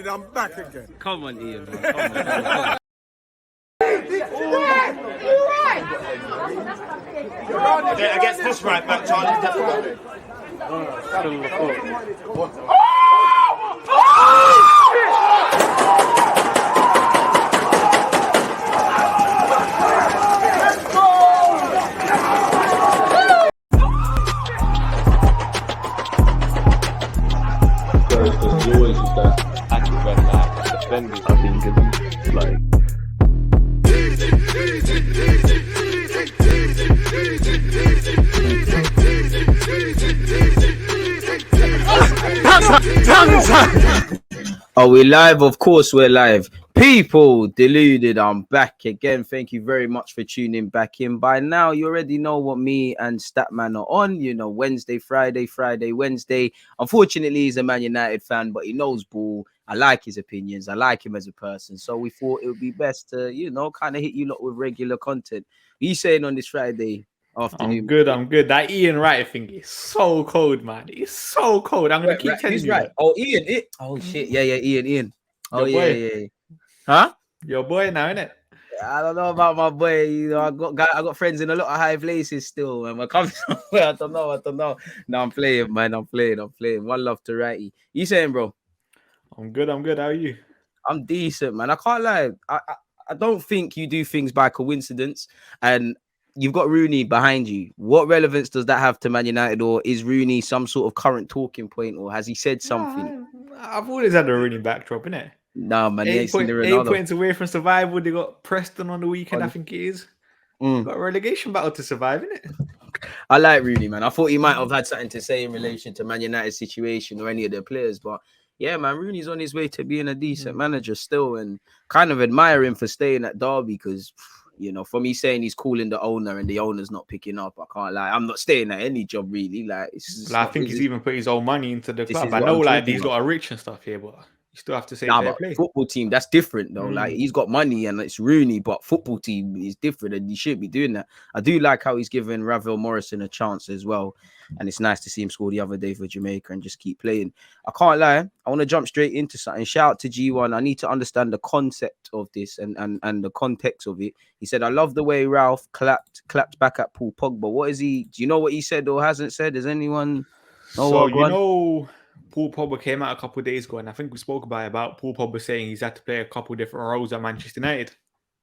I'm back again. Come on, Ian, man. Come on. Against this right back, Charlie, definitely. Are we live? Of course we're live. People, Deluded, I'm back again. Thank you very much for tuning back in. By now, you already know what me and Statman are on. You know, Wednesday, Friday, Wednesday. Unfortunately, he's a Man United fan, but he knows ball. I like his opinions. I like him as a person. So we thought it would be best to, you know, kind of hit you lot with regular content. What are you saying on this Friday afternoon? I'm good. That Ian Wright thing is so cold, man. It's so cold. I'm going to keep telling you. Right. Oh, Ian. Oh, shit. Yeah, Ian. Oh, yeah. Huh? Your boy now, innit? I don't know about my boy. You know, I got friends in a lot of high places still, man. We're coming somewhere. I don't know. No, I'm playing, man. I'm playing. One love to Righty. You saying, bro? I'm good. How are you? I'm decent, man. I can't lie. I don't think you do things by coincidence. And you've got Rooney behind you. What relevance does that have to Man United? Or is Rooney some sort of current talking point? Or has he said something? I've always had a Rooney backdrop, innit? No, man. 8 points away from survival. They got Preston on the weekend, I think it is. Got a relegation battle to survive, innit? I like Rooney, man. I thought he might have had something to say in relation to Man United's situation or any of their players. But yeah, man, Rooney's on his way to being a decent manager still, and kind of admire him for staying at Derby because, you know, for me saying he's calling the owner and the owner's not picking up, I can't lie. I'm not staying at any job really. Like, I think he's even put his own money into the club. I know, like, these lot are rich and stuff here, but you still have to say fair play. Football team, that's different though. Like, he's got money and it's Rooney, but football team is different and he should be doing that. I do like how he's given Ravel Morrison a chance as well. And it's nice to see him score the other day for Jamaica and just keep playing. I can't lie. I want to jump straight into something. Shout out to G1. I need to understand the concept of this and the context of it. He said, I love the way Ralph clapped back at Paul Pogba. What is he? Do you know what he said or hasn't said? Does anyone know? So, you know, Paul Pogba came out a couple of days ago, and I think we spoke about Paul Pogba saying he's had to play a couple of different roles at Manchester United.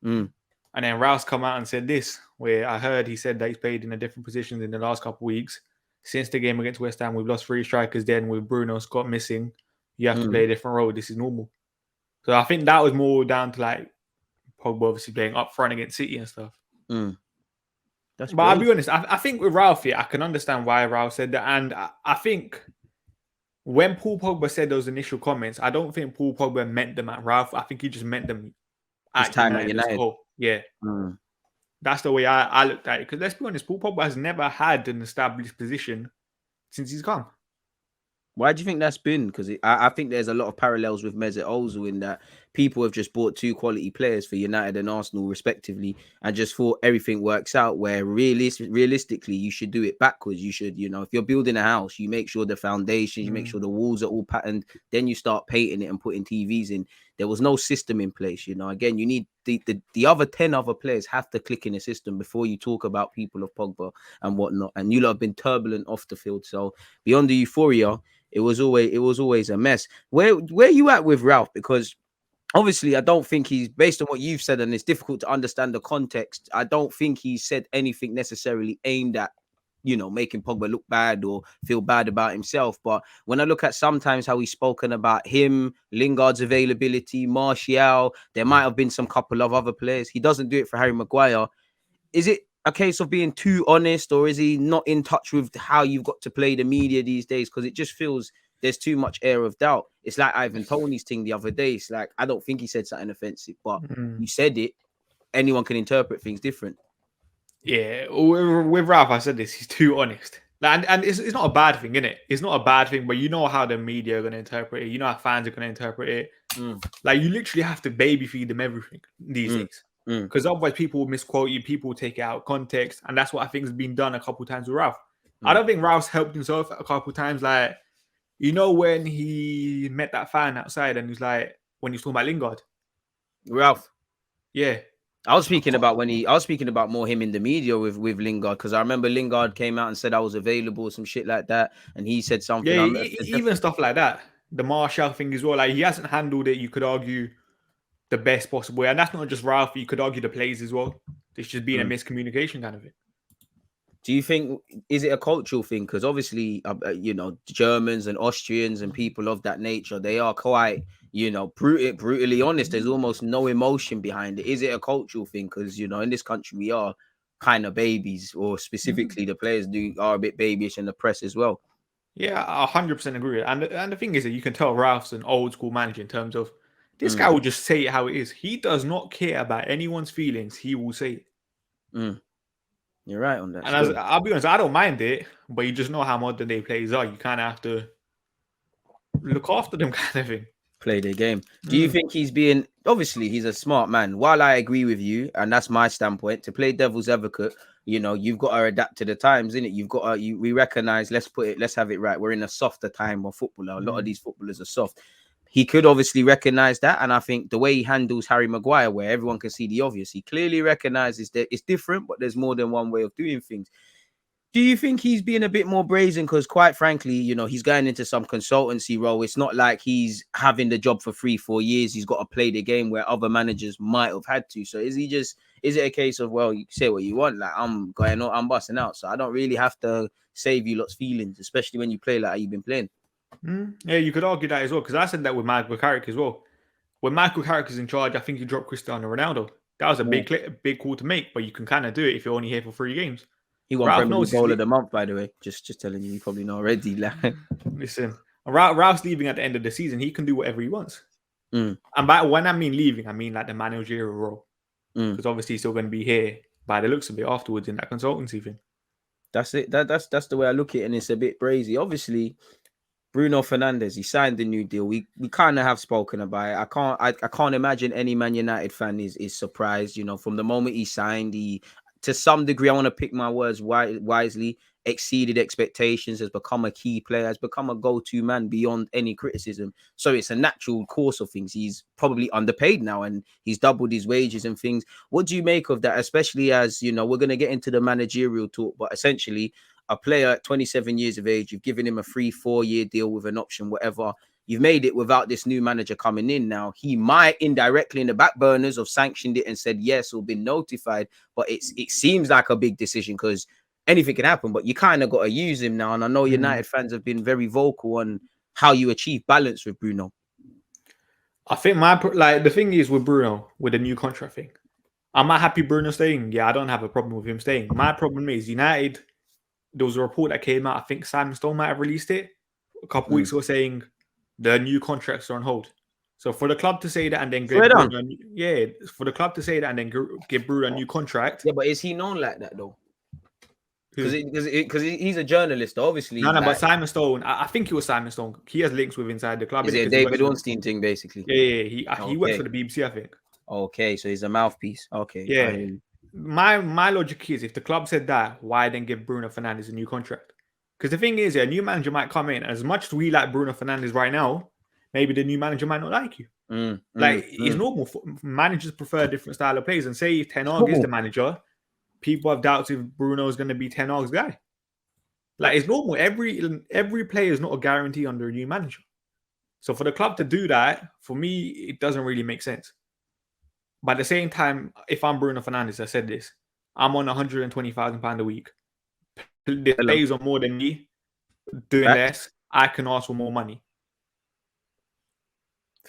And then Ralph's come out and said this, where I heard he said that he's played in a different positions in the last couple of weeks. Since the game against West Ham, we've lost 3 strikers then with Bruno, Scott missing. You have to play a different role. This is normal. So I think that was more down to like Pogba obviously playing up front against City and stuff. But I'll be honest, I think with Ralph here, I can understand why Ralph said that. And I think when Paul Pogba said those initial comments, I don't think Paul Pogba meant them at Ralph. I think he just meant them at United. Yeah. That's the way I looked at it. Because let's be honest, Paul Pogba has never had an established position since he's come. Why do you think that's been? Because I think there's a lot of parallels with Mesut Ozil in that people have just bought 2 quality players for United and Arsenal respectively and just thought everything works out, where realistically you should do it backwards. You should, you know, if you're building a house, you make sure the foundations, you make sure the walls are all patterned, then you start painting it and putting TVs in. There was no system in place, you know. Again, you need the other 10 other players have to click in a system before you talk about people of Pogba and whatnot. And you lot have been turbulent off the field. So beyond the euphoria, it was always a mess. Where you at with Ralph? Because obviously I don't think he's, based on what you've said, and it's difficult to understand the context, I don't think he said anything necessarily aimed at, you know, making Pogba look bad or feel bad about himself. But when I look at sometimes how he's spoken about him, Lingard's availability, Martial, there might have been some couple of other players. He doesn't do it for Harry Maguire. Is it a case of being too honest, or is he not in touch with how you've got to play the media these days? Because it just feels there's too much air of doubt. It's like Ivan Toney's thing the other day. It's like, I don't think he said something offensive, but you said it. Anyone can interpret things different. Yeah, with Ralph, I said this, he's too honest. And it's not a bad thing, innit? It's not a bad thing, but you know how the media are going to interpret it. You know how fans are going to interpret it. Like, you literally have to baby feed them everything these days. Because otherwise people will misquote you, people will take it out of context. And that's what I think has been done a couple of times with Ralph. I don't think Ralph's helped himself a couple of times. Like, You know when he met that fan outside and he was like, when he was talking about Lingard? Ralph. Yeah. I was speaking about more him in the media with Lingard, because I remember Lingard came out and said I was available, some shit like that, and he said something. Yeah, even stuff like that. The Marshall thing as well. Like, he hasn't handled it, you could argue, the best possible way. And that's not just Ralph, you could argue the plays as well. It's just been a miscommunication kind of it. Do you think, is it a cultural thing? Because obviously, Germans and Austrians and people of that nature, they are quite, brutally honest. There's almost no emotion behind it. Is it a cultural thing? Because, in this country, we are kind of babies, or specifically the players are a bit babyish, and the press as well. Yeah, I 100% agree. And the thing is that you can tell Ralph's an old school manager in terms of this guy will just say it how it is. He does not care about anyone's feelings. He will say it. You're right on that. And I'll be honest, I don't mind it, but you just know how modern day players are. You kind of have to look after them, kind of thing. Play their game. Do you think obviously he's a smart man? While I agree with you, and that's my standpoint, to play devil's advocate, you've got to adapt to the times, innit? You've got to, we recognize, let's have it right. We're in a softer time of football. A lot of these footballers are soft. He could obviously recognize that. And I think the way he handles Harry Maguire, where everyone can see the obvious, he clearly recognizes that it's different, but there's more than one way of doing things. Do you think he's being a bit more brazen? Because quite frankly, he's going into some consultancy role. It's not like he's having the job for 3-4 years. He's got to play the game where other managers might have had to. So is it a case of, well, you say what you want, like I'm busting out, so I don't really have to save you lot's feelings, especially when you play like how you've been playing? Yeah, you could argue that as well, because I said that with Michael Carrick as well. When Michael Carrick is in charge, I think he dropped Cristiano Ronaldo. That was a big call to make, but you can kind of do it if you're only here for 3 games. He won Premier League Goal of the Month, by the way. Just telling you probably know already. Listen, Ralph's leaving at the end of the season. He can do whatever he wants. And when I mean leaving, I mean like the managerial role. Because obviously he's still going to be here by the looks of it afterwards in that consultancy thing. That's it. That's the way I look at it, and it's a bit brazy. Obviously, Bruno Fernandes, he signed the new deal. We kind of have spoken about it. I can't imagine any Man United fan is surprised. From the moment he signed, he, to some degree, I want to pick my words wisely, exceeded expectations, has become a key player, has become a go-to man beyond any criticism. So it's a natural course of things. He's probably underpaid now, and he's doubled his wages and things. What do you make of that? Especially as, we're going to get into the managerial talk, but essentially a player at 27 years of age, you've given him a 3-4 year deal with an option, whatever. You've made it without this new manager coming in now. He might indirectly in the back burners have sanctioned it and said yes or been notified, but it seems like a big decision because anything can happen, but you kind of got to use him now. And I know United fans have been very vocal on how you achieve balance with Bruno. I think the thing is with Bruno, with the new contract thing, am I happy Bruno staying? Yeah, I don't have a problem with him staying. My problem is United, there was a report that came out, I think Simon Stone might have released it a couple weeks ago saying the new contracts are on hold. So for the club to say that and then give Bruno, for the club to say that and then give Bruno a new contract. Yeah, but is he known like that though? Because he's a journalist, obviously. No, but Simon Stone, I think it was Simon Stone. He has links with inside the club. Is it a David Ornstein thing, basically? Yeah. He works for the BBC, I think. Okay, so he's a mouthpiece. Okay. Yeah. My logic is, if the club said that, why then give Bruno Fernandes a new contract? Because the thing is, a new manager might come in. As much as we like Bruno Fernandes right now, maybe the new manager might not like you. It's normal. Managers prefer a different style of plays. And say if Ten Hag is the manager, people have doubts if Bruno is going to be Ten Hag's guy. Like, it's normal. Every player is not a guarantee under a new manager. So for the club to do that, for me, it doesn't really make sense. But at the same time, if I'm Bruno Fernandes, I said this, I'm on £120,000 a week. The players are more than me, doing less. I can ask for more money.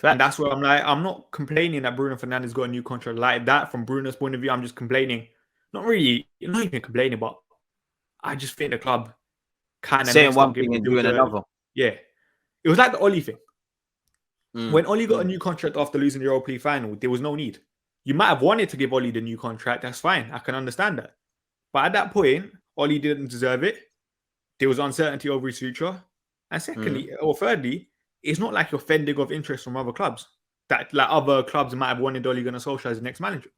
And that's what I'm like. I'm not complaining that Bruno Fernandes got a new contract like that. From Bruno's point of view, I'm just complaining. Not even complaining, but I just think the club kind of saying one thing and doing another. Yeah. It was like the Oli thing. When Oli got a new contract after losing the Europa League final, there was no need. You might have wanted to give Oli the new contract. That's fine. I can understand that. But at that point, Oli didn't deserve it. There was uncertainty over his future. And secondly, or thirdly, it's not like you're fending off interest from other clubs. That like other clubs might have wanted Ole Gunnar Solskjaer as the next manager.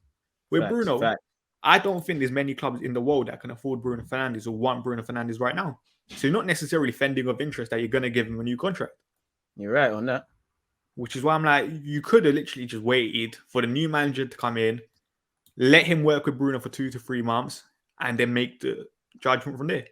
With Bruno, I don't think there's many clubs in the world that can afford Bruno Fernandes or want Bruno Fernandes right now. So you're not necessarily fending of interest that you're going to give him a new contract. You're right on that. Which is why I'm like, you could have literally just waited for the new manager to come in, let him work with Bruno for 2 to 3 months, and then make the judgment from there.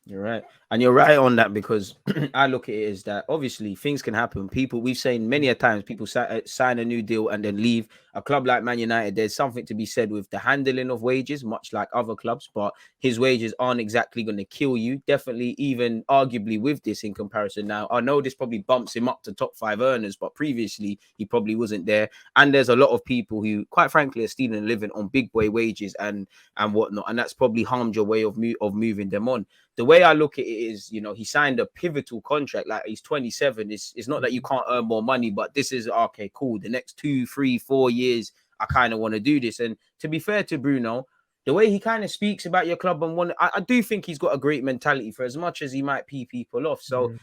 You're right. And you're right on that, because I look at it as that obviously things can happen. People, we've seen many a times, people sign a new deal and then leave. A club like Man United, there's something to be said with the handling of wages, much like other clubs, but his wages aren't exactly going to kill you. Definitely, even arguably with this in comparison now. I know this probably bumps him up to top 5 earners, but previously he probably wasn't there. And there's a lot of people who, quite frankly, are stealing a living on big boy wages and whatnot. And that's probably harmed your way of moving them on. The way I look at it is, you know, he signed a pivotal contract. Like, he's 27. It's not that you can't earn more money, but this is, okay, cool. The next 2, 3, 4 years, I kind of want to do this. And to be fair to Bruno, the way he kind of speaks about your club and I do think he's got a great mentality, for as much as he might pee people off. So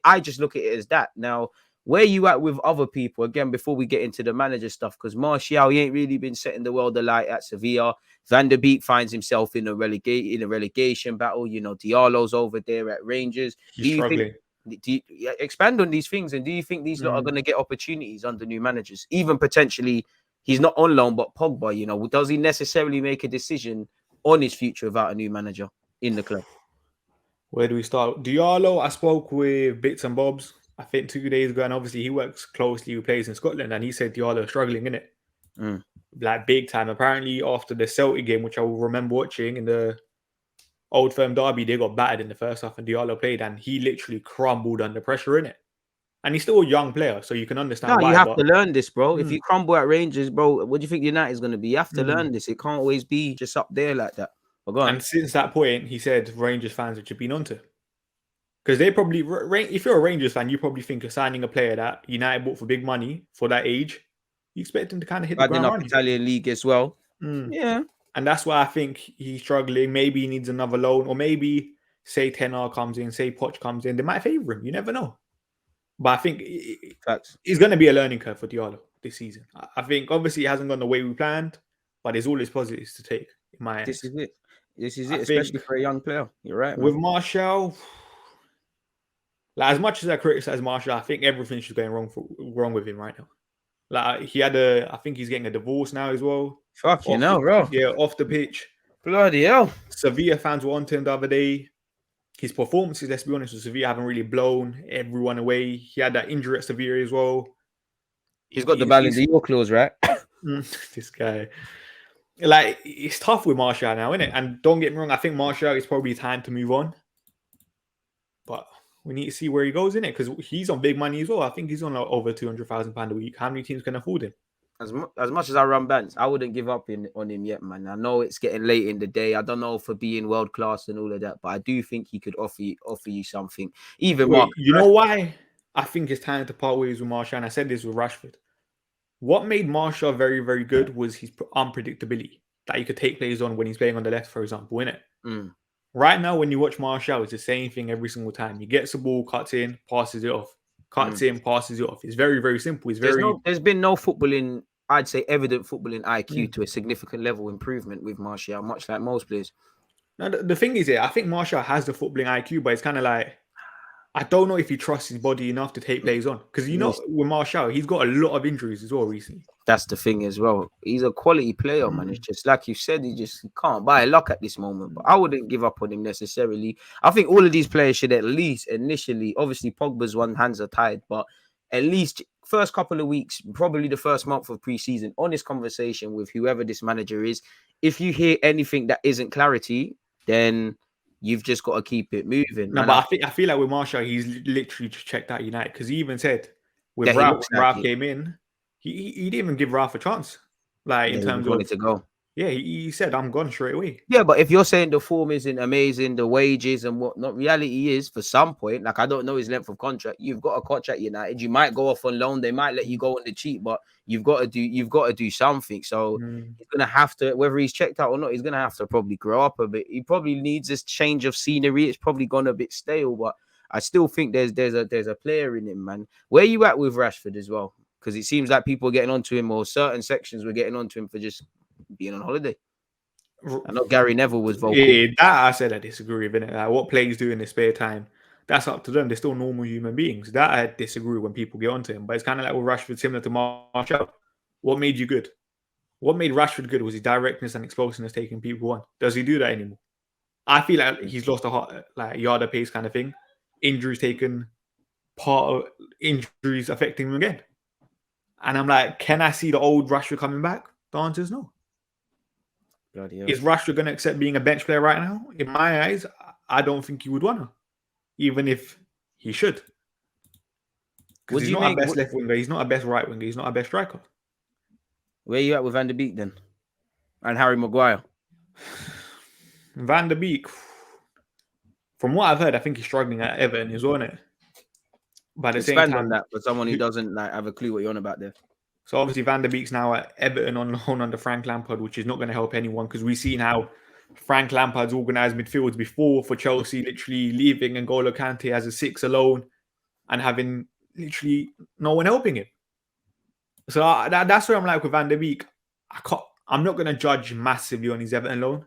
I just look at it as that. Now, where you at with other people, again, before we get into the manager stuff, because Martial, he ain't really been setting the world alight at Sevilla. Van der Beek finds himself in a relegation battle. You know, Diallo's over there at Rangers. He's struggling. Expand on these things, and do you think these lot are going to get opportunities under new managers? Even potentially, he's not on loan, but Pogba, you know, does he necessarily make a decision on his future without a new manager in the club? Where do we start? Diallo, I spoke with Bits and Bobs, I think 2 days ago, and obviously he works closely with players in Scotland, and he said Diallo is struggling, innit? Like, big time. Apparently, after the Celtic game, which I will remember watching in the Old Firm derby, they got battered in the first half, and Diallo played, and he literally crumbled under pressure, innit? And he's still a young player, so you can understand why. You have to learn this, bro. If you crumble at Rangers, bro, what do you think United is going to be? You have to learn this. It can't always be just up there like that. But go on. And since that point, he said Rangers fans have been onto. Because they probably, if you're a Rangers fan, you probably think you're signing a player that United bought for big money for that age. You expect him to kind of hit the ground running. Italian league as well. Yeah. And that's why I think he's struggling. Maybe he needs another loan, or maybe say Ten Hag comes in, say Poch comes in. They might favour him. You never know. But I think it's going to be a learning curve for Diallo this season. I think obviously it hasn't gone the way we planned, but there's always positives to take in my eyes. This is it. This is it, especially for a young player. You're right, man. With Martial, like, as much as I criticize Martial, I think everything's just going wrong with him right now. Like, I think he's getting a divorce now as well. Fucking hell, bro. Yeah, off the pitch. Bloody hell. Sevilla fans were on to him the other day. His performances, let's be honest, with Sevilla haven't really blown everyone away. He had that injury at Sevilla as well. He's got the Ballon d'Or clause, right? This guy. Like, it's tough with Martial now, isn't it? And don't get me wrong, I think Martial is probably time to move on. But we need to see where he goes, innit? Because he's on big money as well. I think he's on over £200,000 a week. How many teams can afford him? As much as I run bands, I wouldn't give up on him yet, man. I know it's getting late in the day. I don't know for being world class and all of that, but I do think he could offer you something. Even Mark, you know why I think it's time to part ways with Martial? And I said this with Rashford. What made Martial very, very good was his unpredictability. That he could take players on when he's playing on the left, for example, innit? Right now, when you watch Martial, it's the same thing every single time. He gets the ball, cuts in, passes it off. Cuts in, passes it off. It's very, very simple. There's been no footballing, I'd say, evident footballing IQ to a significant level improvement with Martial, much like most players. Now, the thing is, I think Martial has the footballing IQ, but it's kind of like, I don't know if he trusts his body enough to take players on. Because, you know, with Martial, he's got a lot of injuries as well recently. That's the thing as well. He's a quality player, man. It's just like you said, he can't buy luck at this moment. But I wouldn't give up on him necessarily. I think all of these players should at least initially, obviously Pogba's one hands are tied, but at least first couple of weeks, probably the first month of pre-season, honest conversation with whoever this manager is. If you hear anything that isn't clarity, then you've just got to keep it moving. No, but I feel like with Martial, he's literally just checked out United, because he even said with Ralph, when Ralph came in, he didn't even give Ralph a chance. Like, in terms of to go. Yeah, he said, I'm gone straight away. Yeah, but if you're saying the form isn't amazing, the wages and whatnot, reality is for some point, like, I don't know his length of contract. You've got a contract United. You might go off on loan. They might let you go on the cheap, but you've got to do something. So he's gonna have to, whether he's checked out or not, he's gonna have to probably grow up a bit. He probably needs this change of scenery. It's probably gone a bit stale, but I still think there's a player in him, man. Where you at with Rashford as well? Because it seems like people are getting onto him, or certain sections were getting onto him for just being on holiday. I know Gary Neville was vocal. Yeah, that I said I disagree with it. Like, what players do in their spare time, that's up to them. They're still normal human beings. That I disagree when people get onto him. But it's kind of like with Rashford, similar to Martial. What made you good? What made Rashford good was his directness and explosiveness, taking people on. Does he do that anymore? I feel like he's lost a yard of pace kind of thing. Injuries taken part of injuries affecting him again. And I'm like, can I see the old Rashford coming back? The answer is no. Bloody hell. Is Rashford going to accept being a bench player right now? In my eyes, I don't think he would want to, even if he should. Because he's not a best left winger. He's not a best right winger. He's not a best striker. Where you at with Van der Beek then? And Harry Maguire? Van der Beek, from what I've heard, I think he's struggling at Everton as well, isn't it? But at the same time, on that for someone who doesn't like have a clue what you're on about there. So obviously Van der Beek's now at Everton on loan under Frank Lampard, which is not going to help anyone because we've seen how Frank Lampard's organised midfields before for Chelsea, literally leaving N'Golo Kante as a 6 alone and having literally no one helping him. So that's where I'm like with Van der Beek. I'm not going to judge massively on his Everton loan.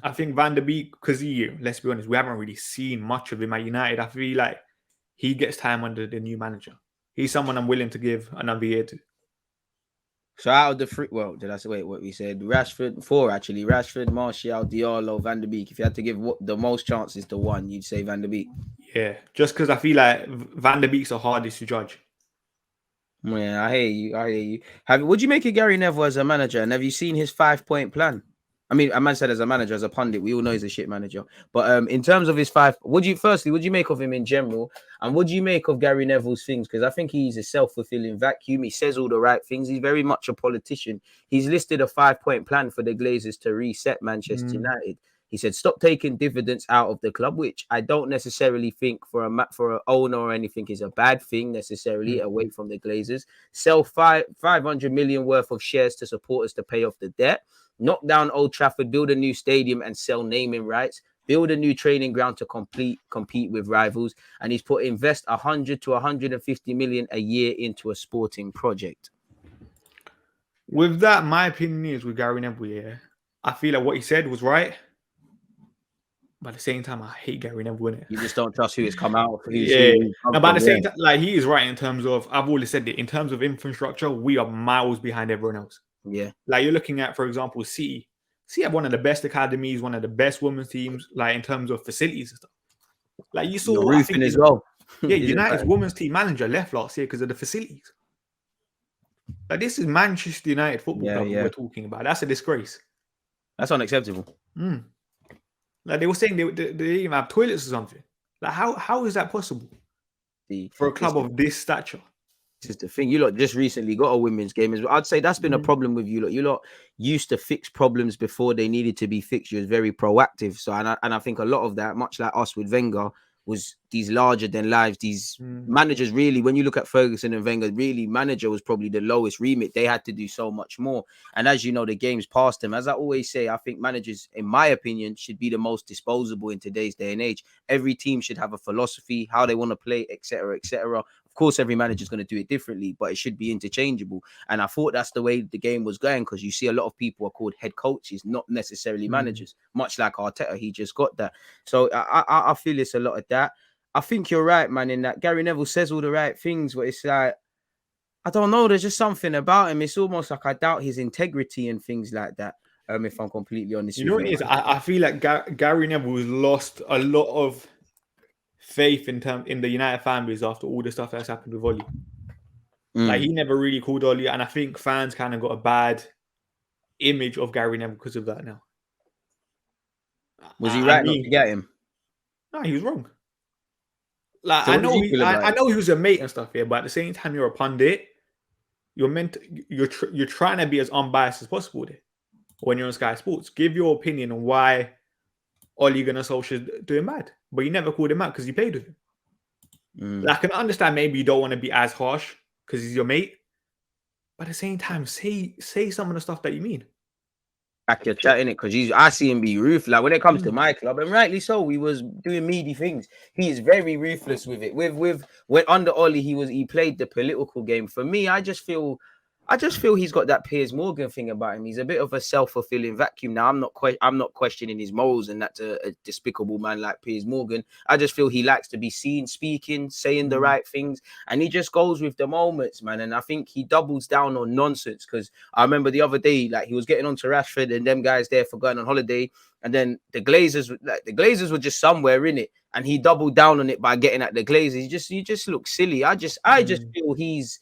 I think Van der Beek, because let's be honest, we haven't really seen much of him at United. I feel like he gets time under the new manager. He's someone I'm willing to give another year to. So out of the three, well, did I say wait? What we said? Four actually. Rashford, Martial, Diallo, Van der Beek. If you had to give the most chances to one, you'd say Van der Beek. Yeah, just because I feel like Van der Beek's the hardest to judge. Yeah, I hear you. Would you make a Gary Neville as a manager? And have you seen his 5-point plan? I mean, a man said as a manager, as a pundit, we all know he's a shit manager. But in terms of his would you make of him in general? And what do you make of Gary Neville's things? Because I think he's a self-fulfilling vacuum. He says all the right things. He's very much a politician. He's listed a 5-point plan for the Glazers to reset Manchester United. He said, stop taking dividends out of the club, which I don't necessarily think for an owner or anything is a bad thing necessarily away from the Glazers. Sell 500 million worth of shares to supporters to pay off the debt. Knock down Old Trafford, build a new stadium and sell naming rights. Build a new training ground to compete with rivals. And he's invest 100 to 150 million a year into a sporting project. With that, my opinion is with Gary Neville, I feel like what he said was right. But at the same time, I hate Gary Neville, innit? You just don't trust who has come out. But at the same time, like, he is right in terms of, I've always said it, in terms of infrastructure, we are miles behind everyone else. Yeah. Like, you're looking at, for example, City. City have one of the best academies, one of the best women's teams, like, in terms of facilities and stuff. Like, you saw... The roofing as well. Yeah, United's women's team manager left last year because of the facilities. Like, this is Manchester United football club we're talking about. That's a disgrace. That's unacceptable. Like, they were saying they didn't even have toilets or something. Like, how is that possible for a club of this stature? This is the thing. You lot just recently got a women's game. I'd say that's been a problem with you lot. You lot used to fix problems before they needed to be fixed. You was very proactive. So, and I think a lot of that, much like us with Wenger, was these larger than lives. These managers really, when you look at Ferguson and Wenger, really manager was probably the lowest remit. They had to do so much more. And as you know, the game's past them. As I always say, I think managers, in my opinion, should be the most disposable in today's day and age. Every team should have a philosophy, how they want to play, etc., etc. Of course, every manager is going to do it differently, but it should be interchangeable. And I thought that's the way the game was going, because you see a lot of people are called head coaches, not necessarily managers, much like Arteta. He just got that. So I feel it's a lot of that. I think you're right, man, in that Gary Neville says all the right things, but it's like, I don't know, there's just something about him. It's almost like I doubt his integrity and things like that, if I'm completely honest. You know what it is? I feel like Gary Neville has lost a lot of faith in the United fan base after all the stuff that's happened with Oli. Like, he never really called Oli, and I think fans kind of got a bad image of Gary Neville because of that now. Was he right not to get him? No, he was wrong. Like, so I know he was a mate and stuff here, but at the same time, you're a pundit. You're trying to be as unbiased as possible there. When you're on Sky Sports, give your opinion on why Ole Gunnar Solskjaer doing bad, but you never called him out because you played with him. Like, I can understand maybe you don't want to be as harsh because he's your mate, but at the same time, say some of the stuff that you mean. Back your chat in it, because I see him be ruthless. Like, when it comes to my club, and rightly so, he was doing meaty things. He is very ruthless with it. When under Oli, he played the political game. For me, I just feel I just feel he's got that Piers Morgan thing about him. He's a bit of a self-fulfilling vacuum. Now, I'm not questioning his morals, and that's a despicable man like Piers Morgan. I just feel he likes to be seen speaking, saying the right things, and he just goes with the moments, man. And I think he doubles down on nonsense, because I remember the other day, like, he was getting on to Rashford and them guys there for going on holiday, and then the Glazers were just somewhere in it, and he doubled down on it by getting at the Glazers. He just looks silly. I just feel he's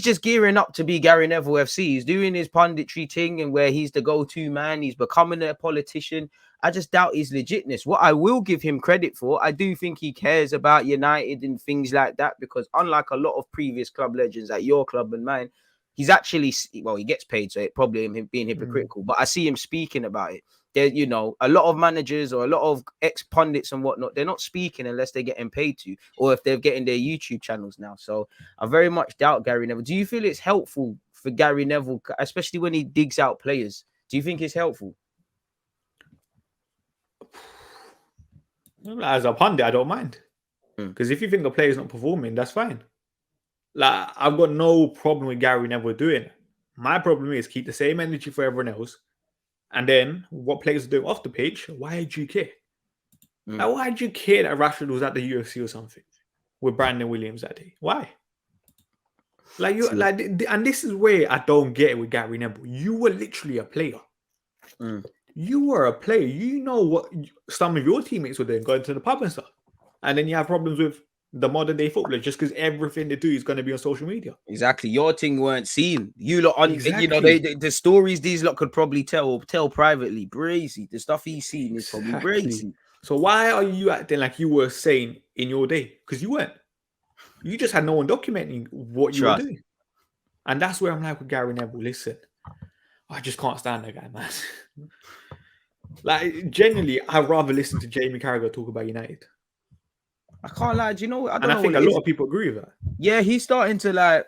just gearing up to be Gary Neville FC. He's doing his punditry thing, and where he's the go-to man. He's becoming a politician. I just doubt his legitness. What I will give him credit for, I do think he cares about United and things like that, because unlike a lot of previous club legends at your club and mine, he's actually, well, he gets paid, so it probably him being hypocritical, but I see him speaking about it. There, you know, a lot of managers or a lot of ex-pundits and whatnot, they're not speaking unless they're getting paid to, or if they're getting their YouTube channels now. So I very much doubt Gary Neville. Do you feel it's helpful for Gary Neville, especially when he digs out players? Do you think it's helpful? As a pundit, I don't mind. Because if you think the player's not performing, that's fine. Like, I've got no problem with Gary Neville doing it. My problem is keep the same energy for everyone else. And then what players are doing off the pitch, why do you care? Like, why do you care that Rashford was at the UFC or something with Brandon Williams that day? Why? Like, you like, and this is where I don't get it with Gary Neville. You were literally a player. You were a player. You know what some of your teammates were doing, going to the pub and stuff. And then you have problems with the modern day footballers just because everything they do is going to be on social media. Exactly. Your thing weren't seen. You lot on, you know, the stories these lot could probably tell privately. Brazy. The stuff he's seen is probably brazy. So why are you acting like you were sane in your day? Because you weren't. You just had no one documenting what you were doing. And that's where I'm like with Gary Neville. Listen, I just can't stand that guy, man. Like, genuinely, I'd rather listen to Jamie Carragher talk about United. I can't lie. Do you know? I think a lot of people agree with that. Yeah, he's starting to, like,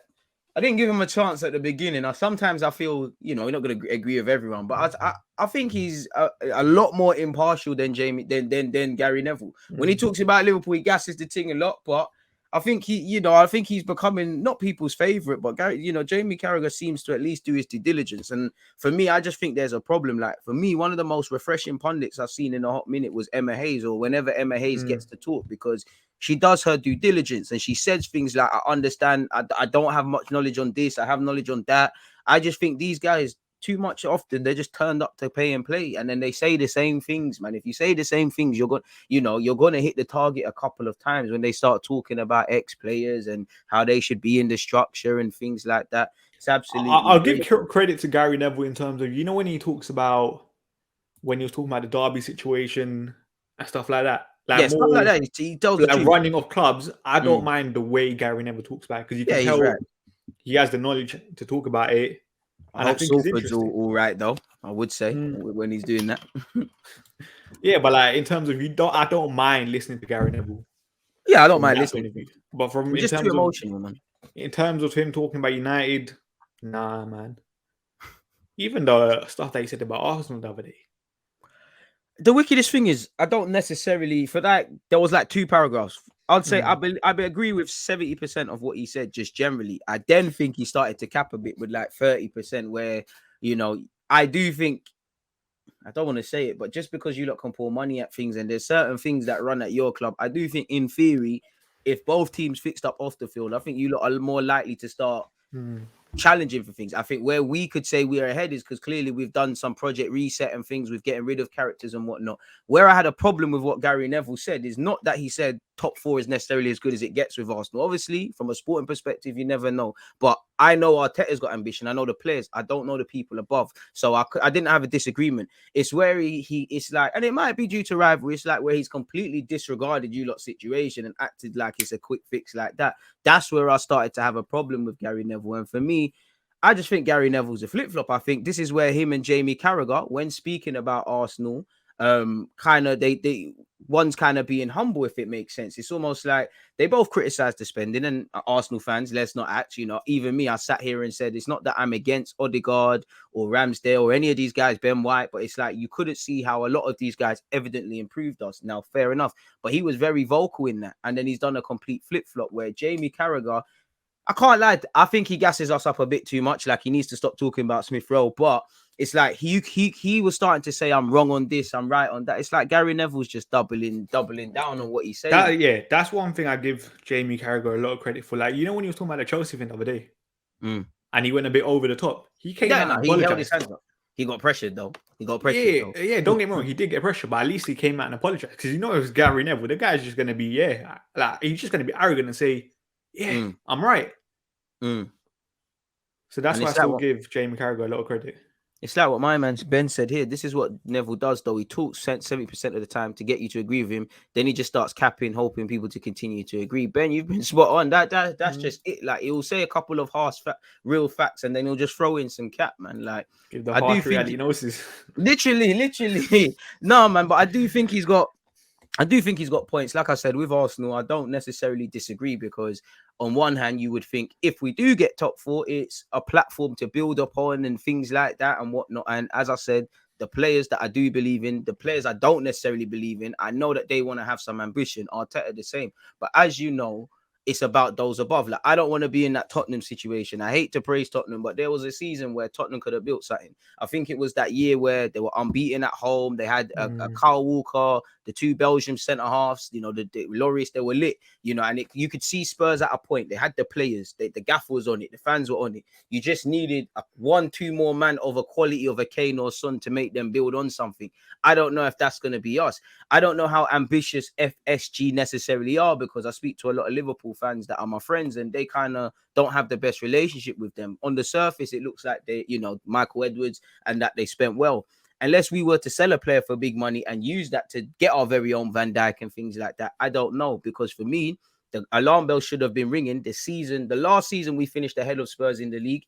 I didn't give him a chance at the beginning. Sometimes I feel, you know, you're not going to agree with everyone, but I think he's a lot more impartial than Gary Neville. When he talks about Liverpool, he gasses the thing a lot, but I think I think he's becoming not people's favorite, but Jamie Carragher seems to at least do his due diligence. And for me, I just think there's a problem. Like, for me, one of the most refreshing pundits I've seen in a hot minute was Emma Hayes, or whenever Emma Hayes gets to talk, because she does her due diligence and she says things like, I understand, I don't have much knowledge on this, I have knowledge on that. I just think these guys, too much often, they're just turned up to pay and play, and then they say the same things, man. If you say the same things, you're going to hit the target a couple of times when they start talking about ex-players and how they should be in the structure and things like that. It's absolutely. I'll give credit to Gary Neville in terms of, when he talks about, when he was talking about the Derby situation and stuff like that. Like, stuff like that. He tells like running off clubs. I don't mind the way Gary Neville talks about it, because you can tell he has the knowledge to talk about it. And I think Salford's all right, though, I would say, when he's doing that. Yeah, but like, in terms of I don't mind listening to Gary Neville. Yeah, I don't mind listening. But from just too emotional, man. In terms of him talking about United, nah, man. Even the stuff that he said about Arsenal the other day. The wickedest thing is, I don't necessarily, for that, there was like 2 paragraphs. I'd say I agree with 70% of what he said, just generally. I then think he started to cap a bit with like 30%, where, I do think, I don't want to say it, but just because you lot can pour money at things, and there's certain things that run at your club, I do think in theory, if both teams fixed up off the field, I think you lot are more likely to start challenging for things. I think where we could say we are ahead is because clearly we've done some project reset and things with getting rid of characters and whatnot. Where I had a problem with what Gary Neville said is not that he said top 4 is necessarily as good as it gets with Arsenal. Obviously, from a sporting perspective, you never know. But I know Arteta's got ambition. I know the players. I don't know the people above. So I didn't have a disagreement. It's where it's like, and it might be due to rivalry. It's like where he's completely disregarded you lot's situation and acted like it's a quick fix like that. That's where I started to have a problem with Gary Neville. And for me, I just think Gary Neville's a flip-flop. I think this is where him and Jamie Carragher, when speaking about Arsenal, kind of one's kind of being humble, if it makes sense. It's almost like they both criticize the spending, and Arsenal fans, let's not act, even me, I sat here and said it's not that I'm against Odegaard or Ramsdale or any of these guys, Ben White, but it's like you couldn't see how a lot of these guys evidently improved us. Now, fair enough, but he was very vocal in that, and then he's done a complete flip-flop where Jamie Carragher, I can't lie. I think he gasses us up a bit too much. Like he needs to stop talking about Smith Rowe. But it's like he was starting to say I'm wrong on this, I'm right on that. It's like Gary Neville's just doubling down on what he's saying. That's one thing I give Jamie Carragher a lot of credit for. Like, you know, when he was talking about the Chelsea thing the other day, and he went a bit over the top. He came out and he held his hands up. He got pressured though. Don't get me wrong. He did get pressure, but at least he came out and apologized, because you know it was Gary Neville. The guy's just gonna be like he's just gonna be arrogant and say, I'm right. So that's why I still give Jamie Carragher a lot of credit. It's like what my man Ben said here. This is what Neville does, though. He talks 70% of the time to get you to agree with him. Then he just starts capping, hoping people to continue to agree. Ben, you've been spot on. That's just it. Like he'll say a couple of real facts, and then he'll just throw in some cap, man. Like give the harsh reality gnosis. Literally. No, man. But I do think he's got points. Like I said, with Arsenal, I don't necessarily disagree, because on one hand, you would think if we do get top 4, it's a platform to build upon and things like that and whatnot. And as I said, the players that I do believe in, the players I don't necessarily believe in, I know that they want to have some ambition. Arteta the same. But as you know, it's about those above. Like, I don't want to be in that Tottenham situation. I hate to praise Tottenham, but there was a season where Tottenham could have built something. I think it was that year where they were unbeaten at home. They had a Kyle Walker, the 2 Belgium centre halves, you know, the Lloris, they were lit, you know, and you could see Spurs at a point. They had the players, the gaffer was on it, the fans were on it. You just needed 1-2 more man of a quality of a Kane or Son to make them build on something. I don't know if that's going to be us. I don't know how ambitious FSG necessarily are, because I speak to a lot of Liverpool fans that are my friends, and they kind of don't have the best relationship with them. On the surface, it looks like they, you know, Michael Edwards, and that they spent well. Unless we were to sell a player for big money and use that to get our very own Van Dijk and things like that, I don't know. Because for me, the alarm bell should have been ringing the last season we finished ahead of Spurs in the league.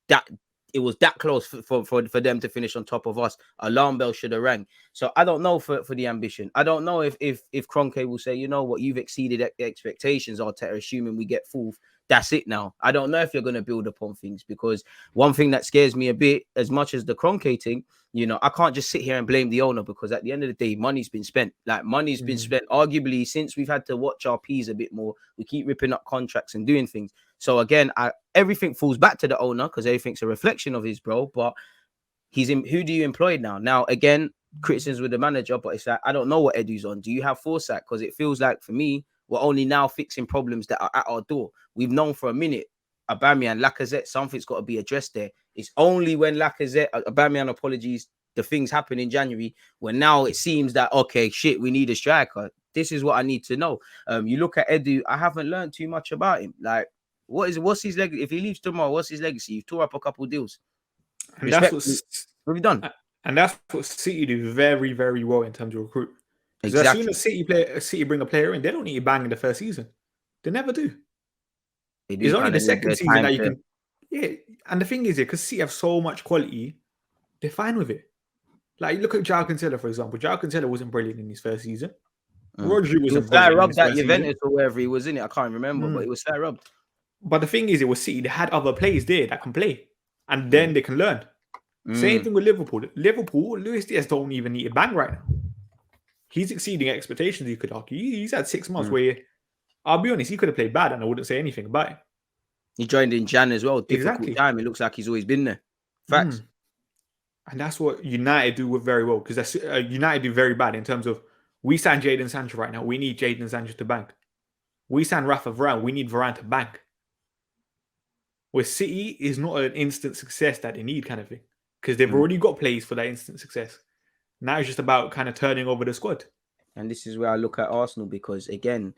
That it was that close for them to finish on top of us. Alarm bell should have rang. So I don't know for the ambition. I don't know if Kroenke will say, you know what, you've exceeded expectations, Arteta, assuming we get 4th. That's it now. I don't know if you're going to build upon things, because one thing that scares me a bit, as much as the Kroenke thing, you know, I can't just sit here and blame the owner, because at the end of the day, money's been spent. Like, money's been spent. Arguably, since we've had to watch our P's a bit more, we keep ripping up contracts and doing things. So again, everything falls back to the owner, because everything's a reflection of his, bro. But who do you employ now? Now, again, criticisms with the manager, but it's like, I don't know what Edu's on. Do you have foresight? Because it feels like, for me, we're only now fixing problems that are at our door. We've known for a minute, Aubameyang, Lacazette, something's got to be addressed there. It's only when Lacazette, Aubameyang, apologies, the things happen in January, when now it seems that, okay, shit, we need a striker. This is what I need to know. You look at Edu, I haven't learned too much about him. Like, what's his legacy? If he leaves tomorrow, what's his legacy? You've tore up a couple of deals. And that's what we've done. And that's what City do very, very well in terms of recruit. Exactly. As soon as City bring a player in, they don't need to bang in the first season. They never do. It's only the second season that you can. Yeah, and the thing is, because City have so much quality, they're fine with it. Like, look at João Cancelo, for example. João Cancelo wasn't brilliant in his first season. Rodri wasn't brilliant rubbed at Juventus or wherever he was in it. I can't remember, but it was slight rubbed. But the thing is, it was City. They had other players there that can play, and then they can learn. Same thing with Liverpool. Luis Diaz don't even need a bang right now. He's exceeding expectations, you could argue. He's had 6 months where, I'll be honest, he could have played bad and I wouldn't say anything about it. He joined in Jan as well. Difficult time. It looks like he's always been there. Facts. And that's what United do very well, because United do very bad in terms of, we signed Jadon Sancho right now. We need Jadon Sancho to bank. We signed Rafa Varane. We need Varane to bank. Where City is not an instant success that they need, kind of thing, because they've already got players for that instant success. Now it's just about kind of turning over the squad. And this is where I look at Arsenal, because, again,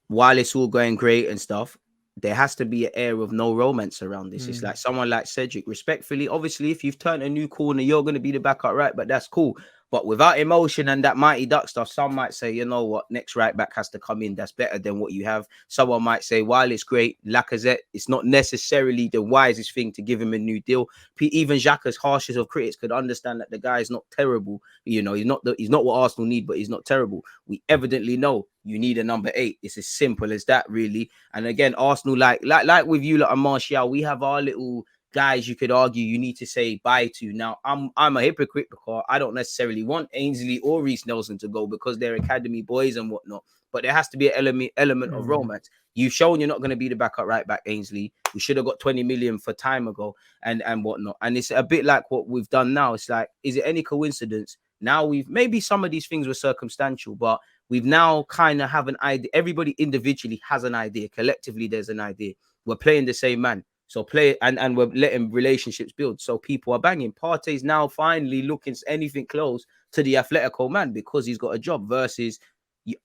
while it's all going great and stuff, there has to be an air of no romance around this. It's like someone like Cedric, respectfully, obviously, if you've turned a new corner, you're going to be the backup right, but that's cool. But without emotion and that Mighty Duck stuff, some might say, you know what, next right back has to come in. That's better than what you have. Someone might say, while it's great, Lacazette, it's not necessarily the wisest thing to give him a new deal. Even Xhaka, as harshest of critics, could understand that the guy is not terrible. You know, he's not what Arsenal need, but he's not terrible. We evidently know you need a number 8. It's as simple as that, really. And again, Arsenal, like with you, like Martial, we have our little guys you could argue you need to say bye to. Now, I'm a hypocrite because I don't necessarily want Ainsley or Reece Nelson to go because they're academy boys and whatnot. but there has to be an element of romance. You've shown you're not going to be the backup right back, Ainsley. We should have got 20 million for time ago and whatnot. And it's a bit like what we've done now. It's like, is it any coincidence? Now maybe some of these things were circumstantial, but we've now kind of have an idea. Everybody individually has an idea. Collectively, there's an idea. We're playing the same man. So and we're letting relationships build. So people are banging. Partey's now finally looking anything close to the Atletico man because he's got a job versus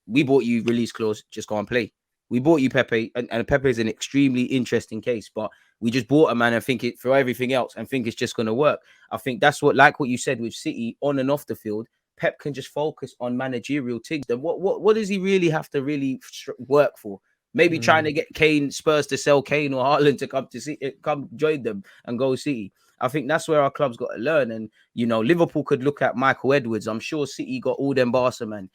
we bought you release clause, just go and play. We bought you Pepe, and Pepe is an extremely interesting case, but we just bought a man and think it for everything else and think it's just going to work. I think that's like what you said with City on and off the field. Pep can just focus on managerial things. Then what does he really have to really work for? Maybe trying to get Spurs to sell Kane or Haaland to come join them and go City. I think that's where our club's got to learn. And, Liverpool could look at Michael Edwards. I'm sure City got all them Barca, man.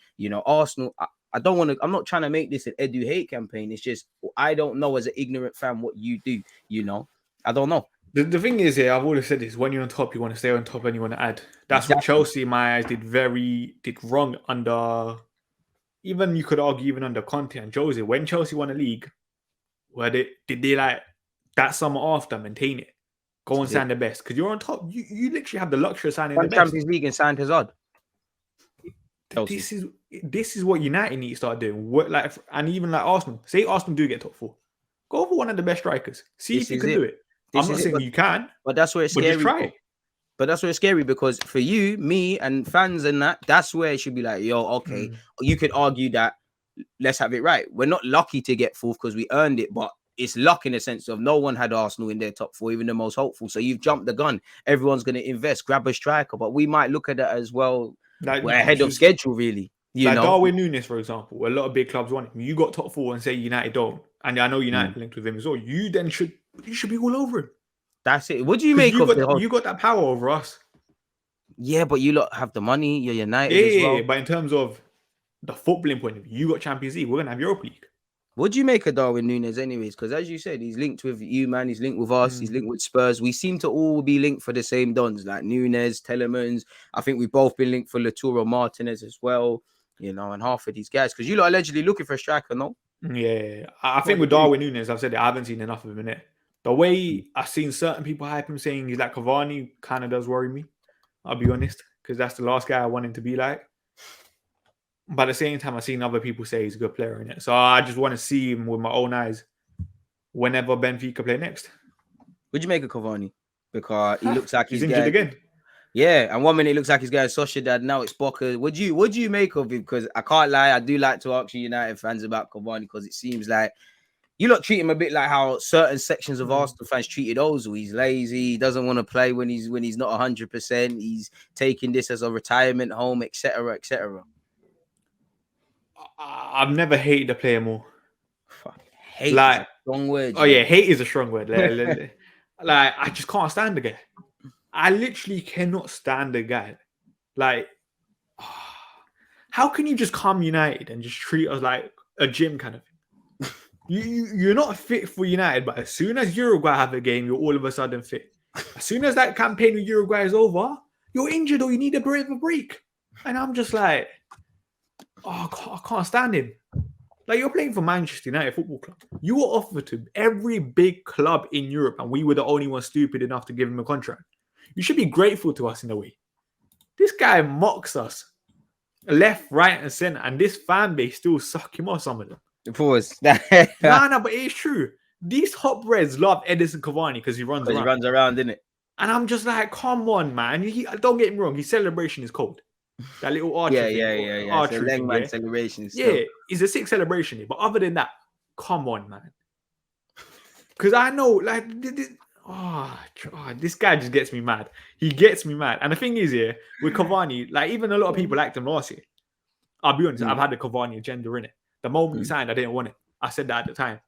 Arsenal, I'm not trying to make this an edu hate campaign. It's just, I don't know as an ignorant fan what you do, I don't know. The thing is, I've always said this, when you're on top, you want to stay on top and you want to add. That's what Chelsea, in my eyes, did wrong under, even you could argue, even under Conte and Jose. When Chelsea won a league, did they like that summer after maintain it? Go and sign the best. Because you're on top. You literally have the luxury of signing the best. Champions League and signed Hazard. This is what United need to start doing. And even like Arsenal. Say Arsenal do get top 4. Go for one of the best strikers. See if you can do it. I'm not saying you can. But that's where it's scary. Just try it. But that's where it's scary because for you, me, and fans and that's where it should be like, yo, okay. You could argue that let's have it right. We're not lucky to get 4th because we earned it, but it's luck in the sense of no one had Arsenal in their top 4, even the most hopeful. So you've jumped the gun. Everyone's going to invest, grab a striker, but we might look at that as well. We're ahead of schedule, really. Darwin Núñez, for example, a lot of big clubs want him. You got top 4 and say United don't, and I know United linked with him as well. You should be all over him. That's it. What do you make of you got that power over us? Yeah, but you lot have the money. You're United as well. But in terms of the footballing point of view, you got Champions League. We're gonna have Europa League. What do you make of Darwin Núñez, anyways? Because as you said, he's linked with you, man. He's linked with us. He's linked with Spurs. We seem to all be linked for the same dons, like Núñez, Telemans. I think we've both been linked for Lautaro Martinez as well. And half of these guys, because you lot allegedly looking for a striker, no? Yeah, I think with Darwin Núñez, I've said it, I haven't seen enough of him in it. The way I've seen certain people hype him, saying he's like Cavani, kind of does worry me. I'll be honest, because that's the last guy I want him to be like. But at the same time, I've seen other people say he's a good player in it. So I just want to see him with my own eyes whenever Benfica play next. Would you make a Cavani? Because he looks like he's injured again. Yeah, and one minute it looks like he's going Sociedad, now it's Boca. What do you make of him? Because I can't lie, I do like to ask you United fans about Cavani because it seems like you lot treat him a bit like how certain sections of Arsenal fans treated Ozil. He's lazy, he doesn't want to play when he's not 100%. He's taking this as a retirement home, etc., etc. I've never hated a player more. Hate is a strong word. Oh yeah, hate is a strong word. Like I just can't stand the guy. I literally cannot stand the guy. Like, how can you just come United and just treat us like a gym kind of thing? You're not fit for United, but as soon as Uruguay have a game, you're all of a sudden fit. As soon as that campaign with Uruguay is over, you're injured or you need a bit of a break. And I'm just like, I can't stand him. Like, you're playing for Manchester United Football Club. You were offered to every big club in Europe, and we were the only ones stupid enough to give him a contract. You should be grateful to us in a way. This guy mocks us left, right, and center, and this fan base still suck him off, some of them. Pause. No, but it's true. These hot breads love Edison Cavani because he runs around. He runs around, innit? And I'm just like, come on, man. Don't get me wrong. His celebration is cold. That little archery. Yeah. Archery thing, celebration. Yeah, it's a sick celebration. But other than that, come on, man. Because I know, like, this guy just gets me mad. He gets me mad. And the thing is, with Cavani, like, even a lot of people liked him last year. I'll be honest, I've had the Cavani agenda in it. The moment he signed, I didn't want it. I said that at the time.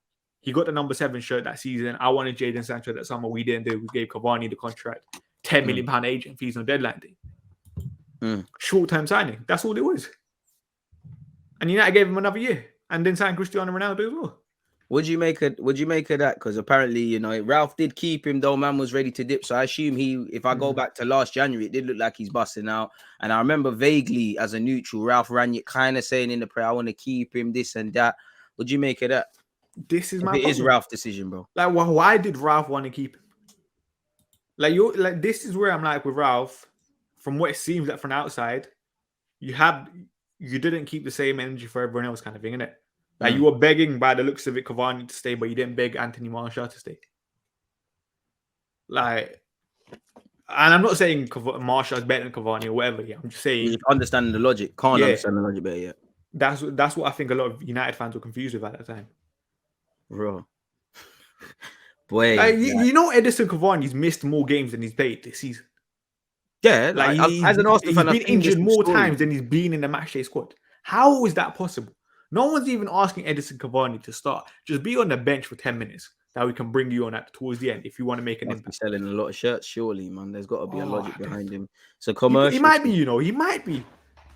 He got the number 7 shirt that season. I wanted Jadon Sancho that summer. We didn't do. We gave Cavani the contract. £10 million agent fees on deadline day. Short-term signing. That's all it was. And United gave him another year. And then signed Cristiano Ronaldo as well. Would you make of that? Because apparently, you know, Ralph did keep him though. Man was ready to dip. So I assume if I go back to last January, it did look like he's busting out. And I remember vaguely as a neutral, Ralph Ranić kind of saying in the prayer, I want to keep him, this and that. Would you make of that? This is if my it problem. Is Ralph's decision, bro. Like, why did Ralph want to keep him? Like, this is where I'm like with Ralph. From what it seems like from outside, you didn't keep the same energy for everyone else, kind of thing, innit? Like, you were begging, by the looks of it, Cavani to stay, but you didn't beg Anthony Martial to stay. Like, and I'm not saying Martial is better than Cavani or whatever. Yeah, I'm just saying. You're understanding the logic. Can't understand the logic better yet. That's what I think a lot of United fans were confused with at that time. Bro. Boy. Like, you know, Edison Cavani's missed more games than he's played this season. Yeah. Like, as an Arsenal fan, he's been injured more times than he's been in the matchday squad. How is that possible? No one's even asking Edison Cavani to start. Just be on the bench for 10 minutes. That we can bring you on towards the end if you want to make an impact. Selling a lot of shirts, surely, man. There's got to be a logic behind him. So commercial. He might be, you know. He might be.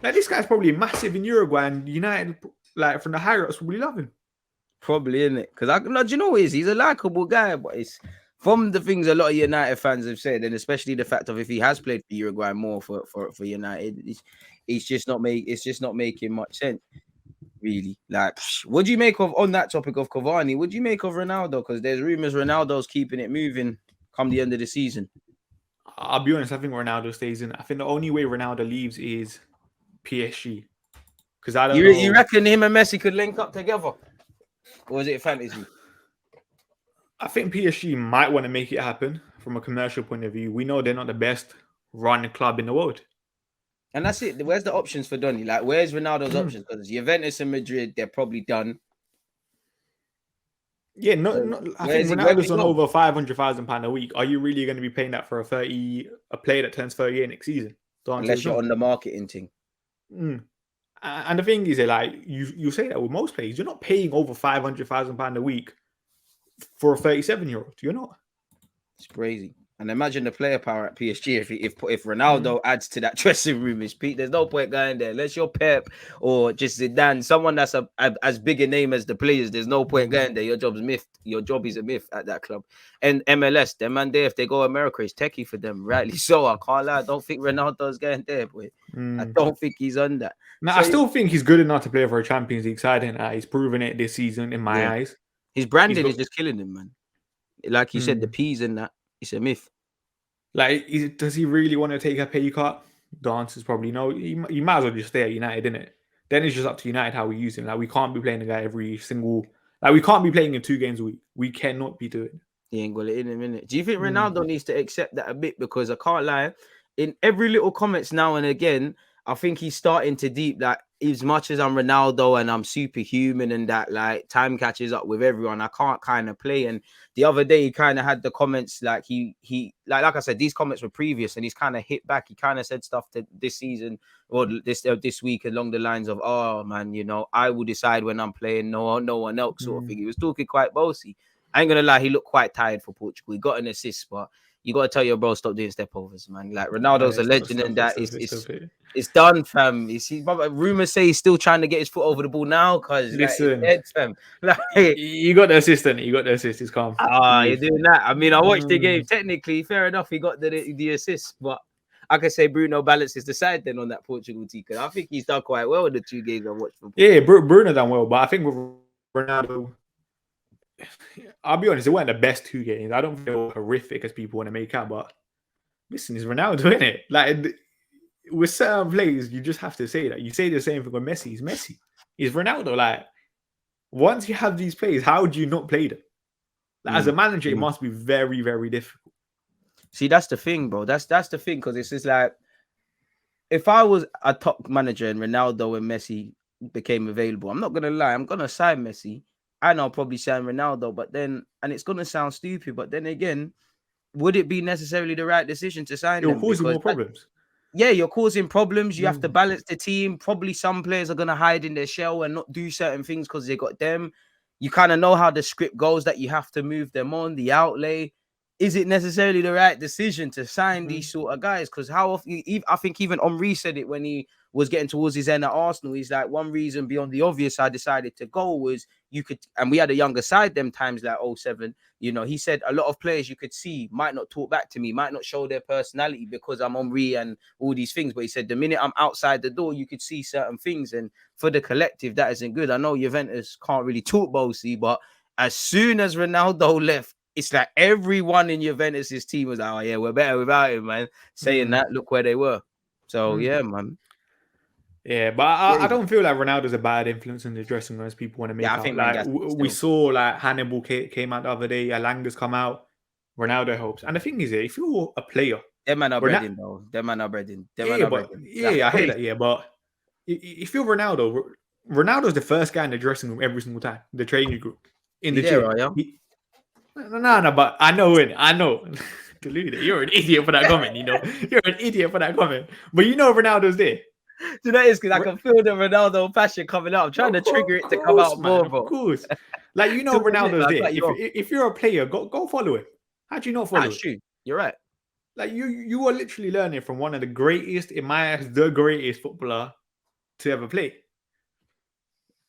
Like, this guy's probably massive in Uruguay, and United, like, from the higher ups, probably love him. Probably, isn't it? Because do you know what it is? He's a likable guy, but it's from the things a lot of United fans have said, and especially the fact of if he has played for Uruguay more for United, it's just not making much sense. Really, like, what do you make of, on that topic of Cavani? What do you make of Ronaldo? Because there's rumors Ronaldo's keeping it moving come the end of the season. I'll be honest, I think Ronaldo stays in. I think the only way Ronaldo leaves is PSG. Because I don't know. You reckon him and Messi could link up together? Or is it fantasy? I think PSG might want to make it happen from a commercial point of view. We know they're not the best run club in the world. And that's it. Where's the options for Donny? Like, where's Ronaldo's options? Because Juventus and Madrid, they're probably done. Yeah, I think Ronaldo's on over £500,000 a week. Are you really going to be paying that for a player that turns 38 next season? Unless you're on the marketing thing. And the thing is, like, you say that with most players, you're not paying over £500,000 a week for a 37-year-old. You're not. It's crazy. And imagine the player power at PSG if Ronaldo adds to that dressing room. There's no point going there. Unless you're Pep or just Zidane, someone that's as big a name as the players, there's no point going there. Your job's myth. Your job is a myth at that club. And MLS, them man there, if they go America, it's techie for them. Rightly so. I can't lie. I don't think Ronaldo's going there, boy. I don't think he's on that. No, I still think he's good enough to play for a Champions League side, and he's proven it this season in my eyes. His branding is just killing him, man. Like you said, the P's and that. It's a myth. Like, does he really want to take a pay cut? The answer is probably no. You might as well just stay at United, innit? Then it's just up to United how we use him. Like, we can't be playing the guy every single... Like, we can't be playing him 2 games a week. We cannot be doing it. He ain't got it in him, innit? Do you think Ronaldo needs to accept that a bit? Because I can't lie, in every little comments now and again, I think he's starting to deep that as much as I'm Ronaldo and I'm superhuman and that, like, time catches up with everyone, I can't kind of play. And the other day he kind of had the comments like he like I said, these comments were previous and he's kind of hit back. He kind of said stuff to this season or this week along the lines of, oh man, you know, I will decide when I'm playing, no one else, sort of thing. He was talking quite bossy. I ain't gonna lie, he looked quite tired for Portugal. He got an assist, but you got to tell your bro, stop doing step overs, man. Like, Ronaldo's a legend, and that it's done, fam. Rumors say he's still trying to get his foot over the ball now because listen, like, fam. Like, you got the assistant. You got the assist. He's calm. You're doing that. I mean, I watched the game. Technically, fair enough. He got the assist, but I can say Bruno balances the side then on that Portugal team because I think he's done quite well in the 2 games I watched. Yeah, Bruno done well, but I think with Ronaldo, I'll be honest, it weren't the best 2 games. I don't think they were horrific as people want to make out, but listen, it's Ronaldo, isn't it? Like, with certain players, you just have to say that. You say the same thing with Messi. He's Messi. He's Ronaldo. Like, once you have these players, how do you not play them? Like, as a manager, it must be very, very difficult. See, that's the thing, bro. That's the thing, because it's just like, if I was a top manager and Ronaldo and Messi became available, I'm not going to lie, I'm going to sign Messi. And I'll probably sign Ronaldo, but then, and it's going to sound stupid, but then again, would it be necessarily the right decision to sign them? You're causing more problems. Yeah, you're causing problems. You have to balance the team. Probably some players are going to hide in their shell and not do certain things because they got them. You kind of know how the script goes that you have to move them on, the outlay. is it necessarily the right decision to sign these sort of guys? Because how often, I think even Henry said it when he was getting towards his end at Arsenal. He's like, one reason beyond the obvious I decided to go was you could, and we had a younger side them times like 07. You know, he said a lot of players you could see might not talk back to me, might not show their personality because I'm Henry and all these things. But he said the minute I'm outside the door, you could see certain things. And for the collective, that isn't good. I know Juventus can't really talk bossy, but as soon as Ronaldo left, it's like everyone in Juventus's team was like, oh, yeah, we're better without him, man. Saying that, look where they were. So, yeah, man. Yeah, but I don't feel like Ronaldo's a bad influence in the dressing room as people want to make out. I think like we saw like Hannibal came out the other day, Alanga's come out, Ronaldo helps. And the thing is, if you're a player, them man are breading though. Them man are breading. I hate that. Yeah, but if you're Ronaldo's the first guy in the dressing room every single time, the training group in the gym. No, but I know it. I know. Deluded. You're an idiot for that comment. You know, you're an idiot for that comment. But you know Ronaldo's there. Do you know it's because I can feel the Ronaldo passion coming out. I'm trying to trigger it to come out more, bro. Of course. Like, you know, Ronaldo's there. If you're a player, go follow it. How do you not follow it? True. You're right. Like, you are literally learning from one of the greatest, in my eyes, the greatest footballer to ever play.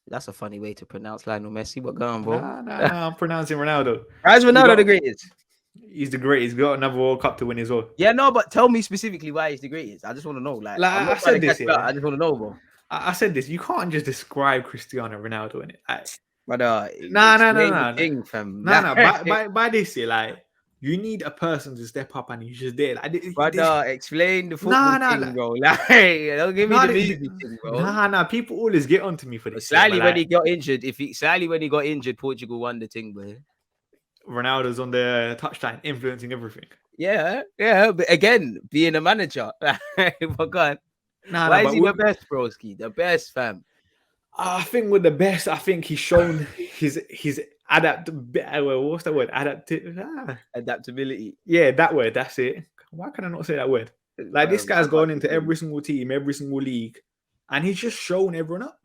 That's a funny way to pronounce Lionel Messi. What going on, bro? Nah, I'm pronouncing Ronaldo. Why is Ronaldo the greatest? He's the greatest. He's got another World Cup to win as well. Yeah, no, but tell me specifically why he's the greatest. I just want to know. Like I said this. I just want to know, bro. I said this. You can't just describe Cristiano Ronaldo in it. But no. Thing, fam. No. By this year, like, you need a person to step up, and he's just there. Like, explain the football thing, bro. Like, don't give me the music thing, bro. People always get onto me for this. Slightly when he got injured, Portugal won the thing, boy. Ronaldo's on the touchline, influencing everything. Yeah. But again, being a manager, but God, why is he the best, broski? The best, fam. I think with the best, I think he's shown his what's the word? Adaptability. Yeah, that word. That's it. Why can I not say that word? Like, this guy's gone into every single team, every single league, and he's just shown everyone up.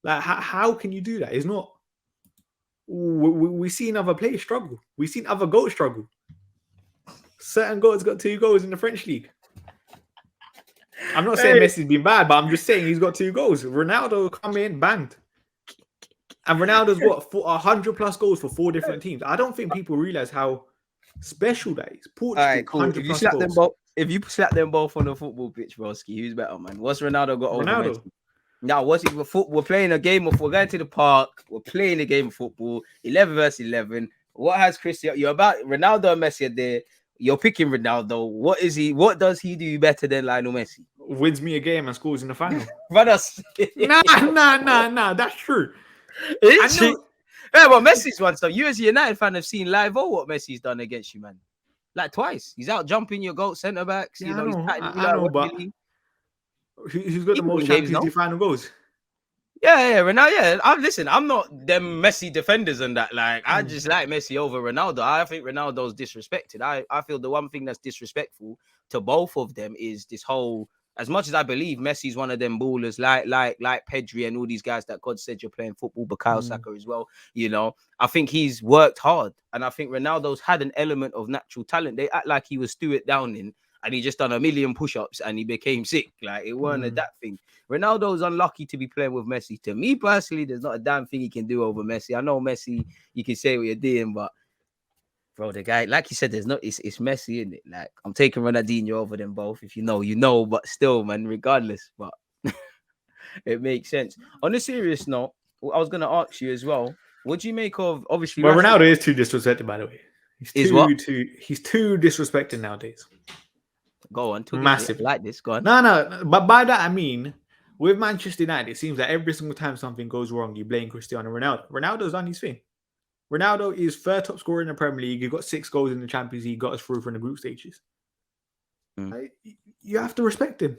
Like, how can you do that? It's not. We've seen other players struggle. We've seen other goals struggle. Certain goals got 2 goals in the French league. I'm not saying Messi's been bad, but I'm just saying he's got 2 goals. Ronaldo come in, banged. And Ronaldo's got 100+ goals for 4 different teams. I don't think people realize how special that is. Portugal, all right, cool. If you slap them both on the football pitch, broski, who's better, man? What's Ronaldo got over Messi? Now, what's it? We're playing a game of. We're going to the park. We're playing a game of football. 11 versus 11. What has Cristiano? You're about Ronaldo and Messi are there. You're picking Ronaldo. What is he? What does he do better than Lionel Messi? Wins me a game and scores in the final. Nah. That's true. It's true. Yeah, but Messi's one. So you as a United fan have seen live what Messi's done against you, man. Like twice. He's out jumping your goal centre backs. Yeah, I know, but who's got the most Champions League final goals? Yeah, Ronaldo. Yeah, I'm not them Messi defenders and that. Like, I just like Messi over Ronaldo. I think Ronaldo's disrespected. I feel the one thing that's disrespectful to both of them is this whole. As much as I believe Messi's one of them ballers, like Pedri and all these guys that God said you're playing football, Bukayo Saka as well. You know, I think he's worked hard, and I think Ronaldo's had an element of natural talent. They act like he was Stuart Downing, and he just done a million push-ups and he became sick. Like, it weren't that thing. Ronaldo's unlucky to be playing with Messi. To me personally, there's not a damn thing he can do over Messi. I know Messi, you can say what you're doing, but bro, the guy, like you said, it's Messi, isn't it? Like, I'm taking Ronaldinho over them both. If you know, but still, man, regardless. But it makes sense. On a serious note, I was going to ask you as well, what do you make of, obviously... Well, Ronaldo is too disrespected, by the way. He's too disrespected nowadays. Go on. Massive. Like this, go on. No. But by that, I mean, with Manchester United, it seems that every single time something goes wrong, you blame Cristiano Ronaldo. Ronaldo's done his thing. Ronaldo is third top scorer in the Premier League. He got 6 goals in the Champions League, got us through from the group stages. You have to respect him.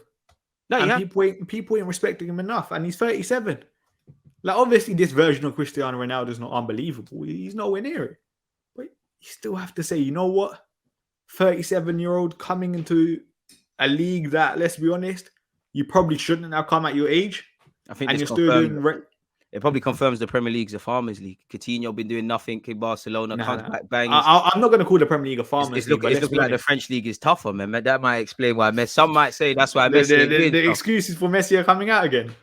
People ain't respecting him enough. And he's 37. Like, obviously, this version of Cristiano Ronaldo is not unbelievable. He's nowhere near it. But you still have to say, you know what? 37-year-old coming into a league that, let's be honest, you probably shouldn't have come at your age. I think and you're still doing It probably confirms the Premier League's a farmers league. Coutinho been doing nothing in Barcelona, comes back bangs. I'm not going to call the Premier League a farmers league, but it's looking like the French league is tougher, man. That might explain why Messi. Some might say that's why Messi. The excuses for Messi are coming out again.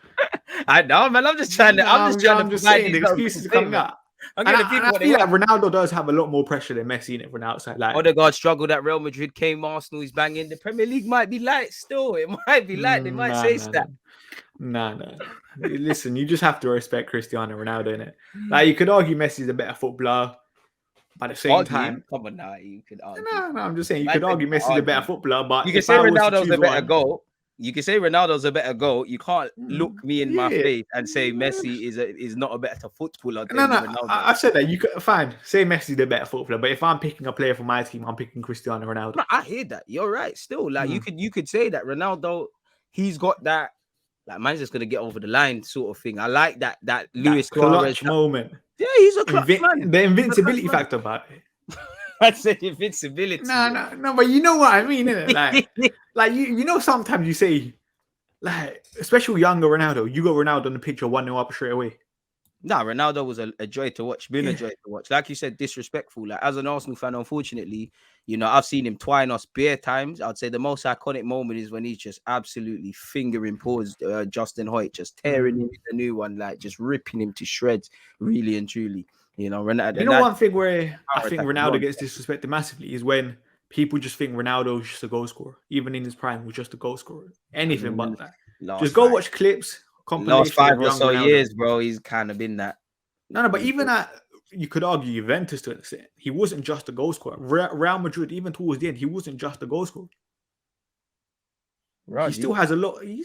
I know, man. I'm just trying to. I'm just saying the excuses are coming out. I feel like Ronaldo does have a lot more pressure than Messi in it from the outside. Like Odegaard struggled at Real Madrid, came Arsenal, he's banging. The Premier League might be light still. It might be light. They might say that. No. Listen, you just have to respect Cristiano Ronaldo in it. Like you could argue Messi's a better footballer, but at the same time, come on now, you could argue. No, I'm just saying you could argue Messi's a better footballer, but you can say Ronaldo's a better goal. You can say Ronaldo's a better goal. You can't look me in my face and say Messi is not a better footballer. No. I said that. You could fine say Messi's the better footballer, but if I'm picking a player for my team, I'm picking Cristiano Ronaldo. No, I hear that. You're right. Still, like you could say that Ronaldo, he's got that. Like man's just gonna get over the line sort of thing. I like that Luis Suarez moment. Yeah, he's a clutch man. The invincibility factor about it. I said invincibility. No, but you know what I mean, innit? Like you know, sometimes you say, like, especially younger Ronaldo, you got Ronaldo in the picture 1-0 up straight away. Nah, Ronaldo was a joy to watch, been a joy to watch. Like you said, disrespectful. Like as an Arsenal fan, unfortunately, you know, I've seen him twine us bare times. I'd say the most iconic moment is when he's just absolutely fingering paws Justin Hoyt, just tearing him in the new one, like just ripping him to shreds, really and truly. You know, Ronaldo. You know, one thing where I think Ronaldo gets disrespected massively is when people just think Ronaldo is just a goal scorer, even in his prime, was just a goal scorer. Anything but that. Just go watch clips. Last 5 or so years, bro, he's kind of been that. No, but even at, you could argue Juventus to an extent, he wasn't just a goal scorer. Real Madrid, even towards the end, he wasn't just a goal scorer. Right, he still has a lot. You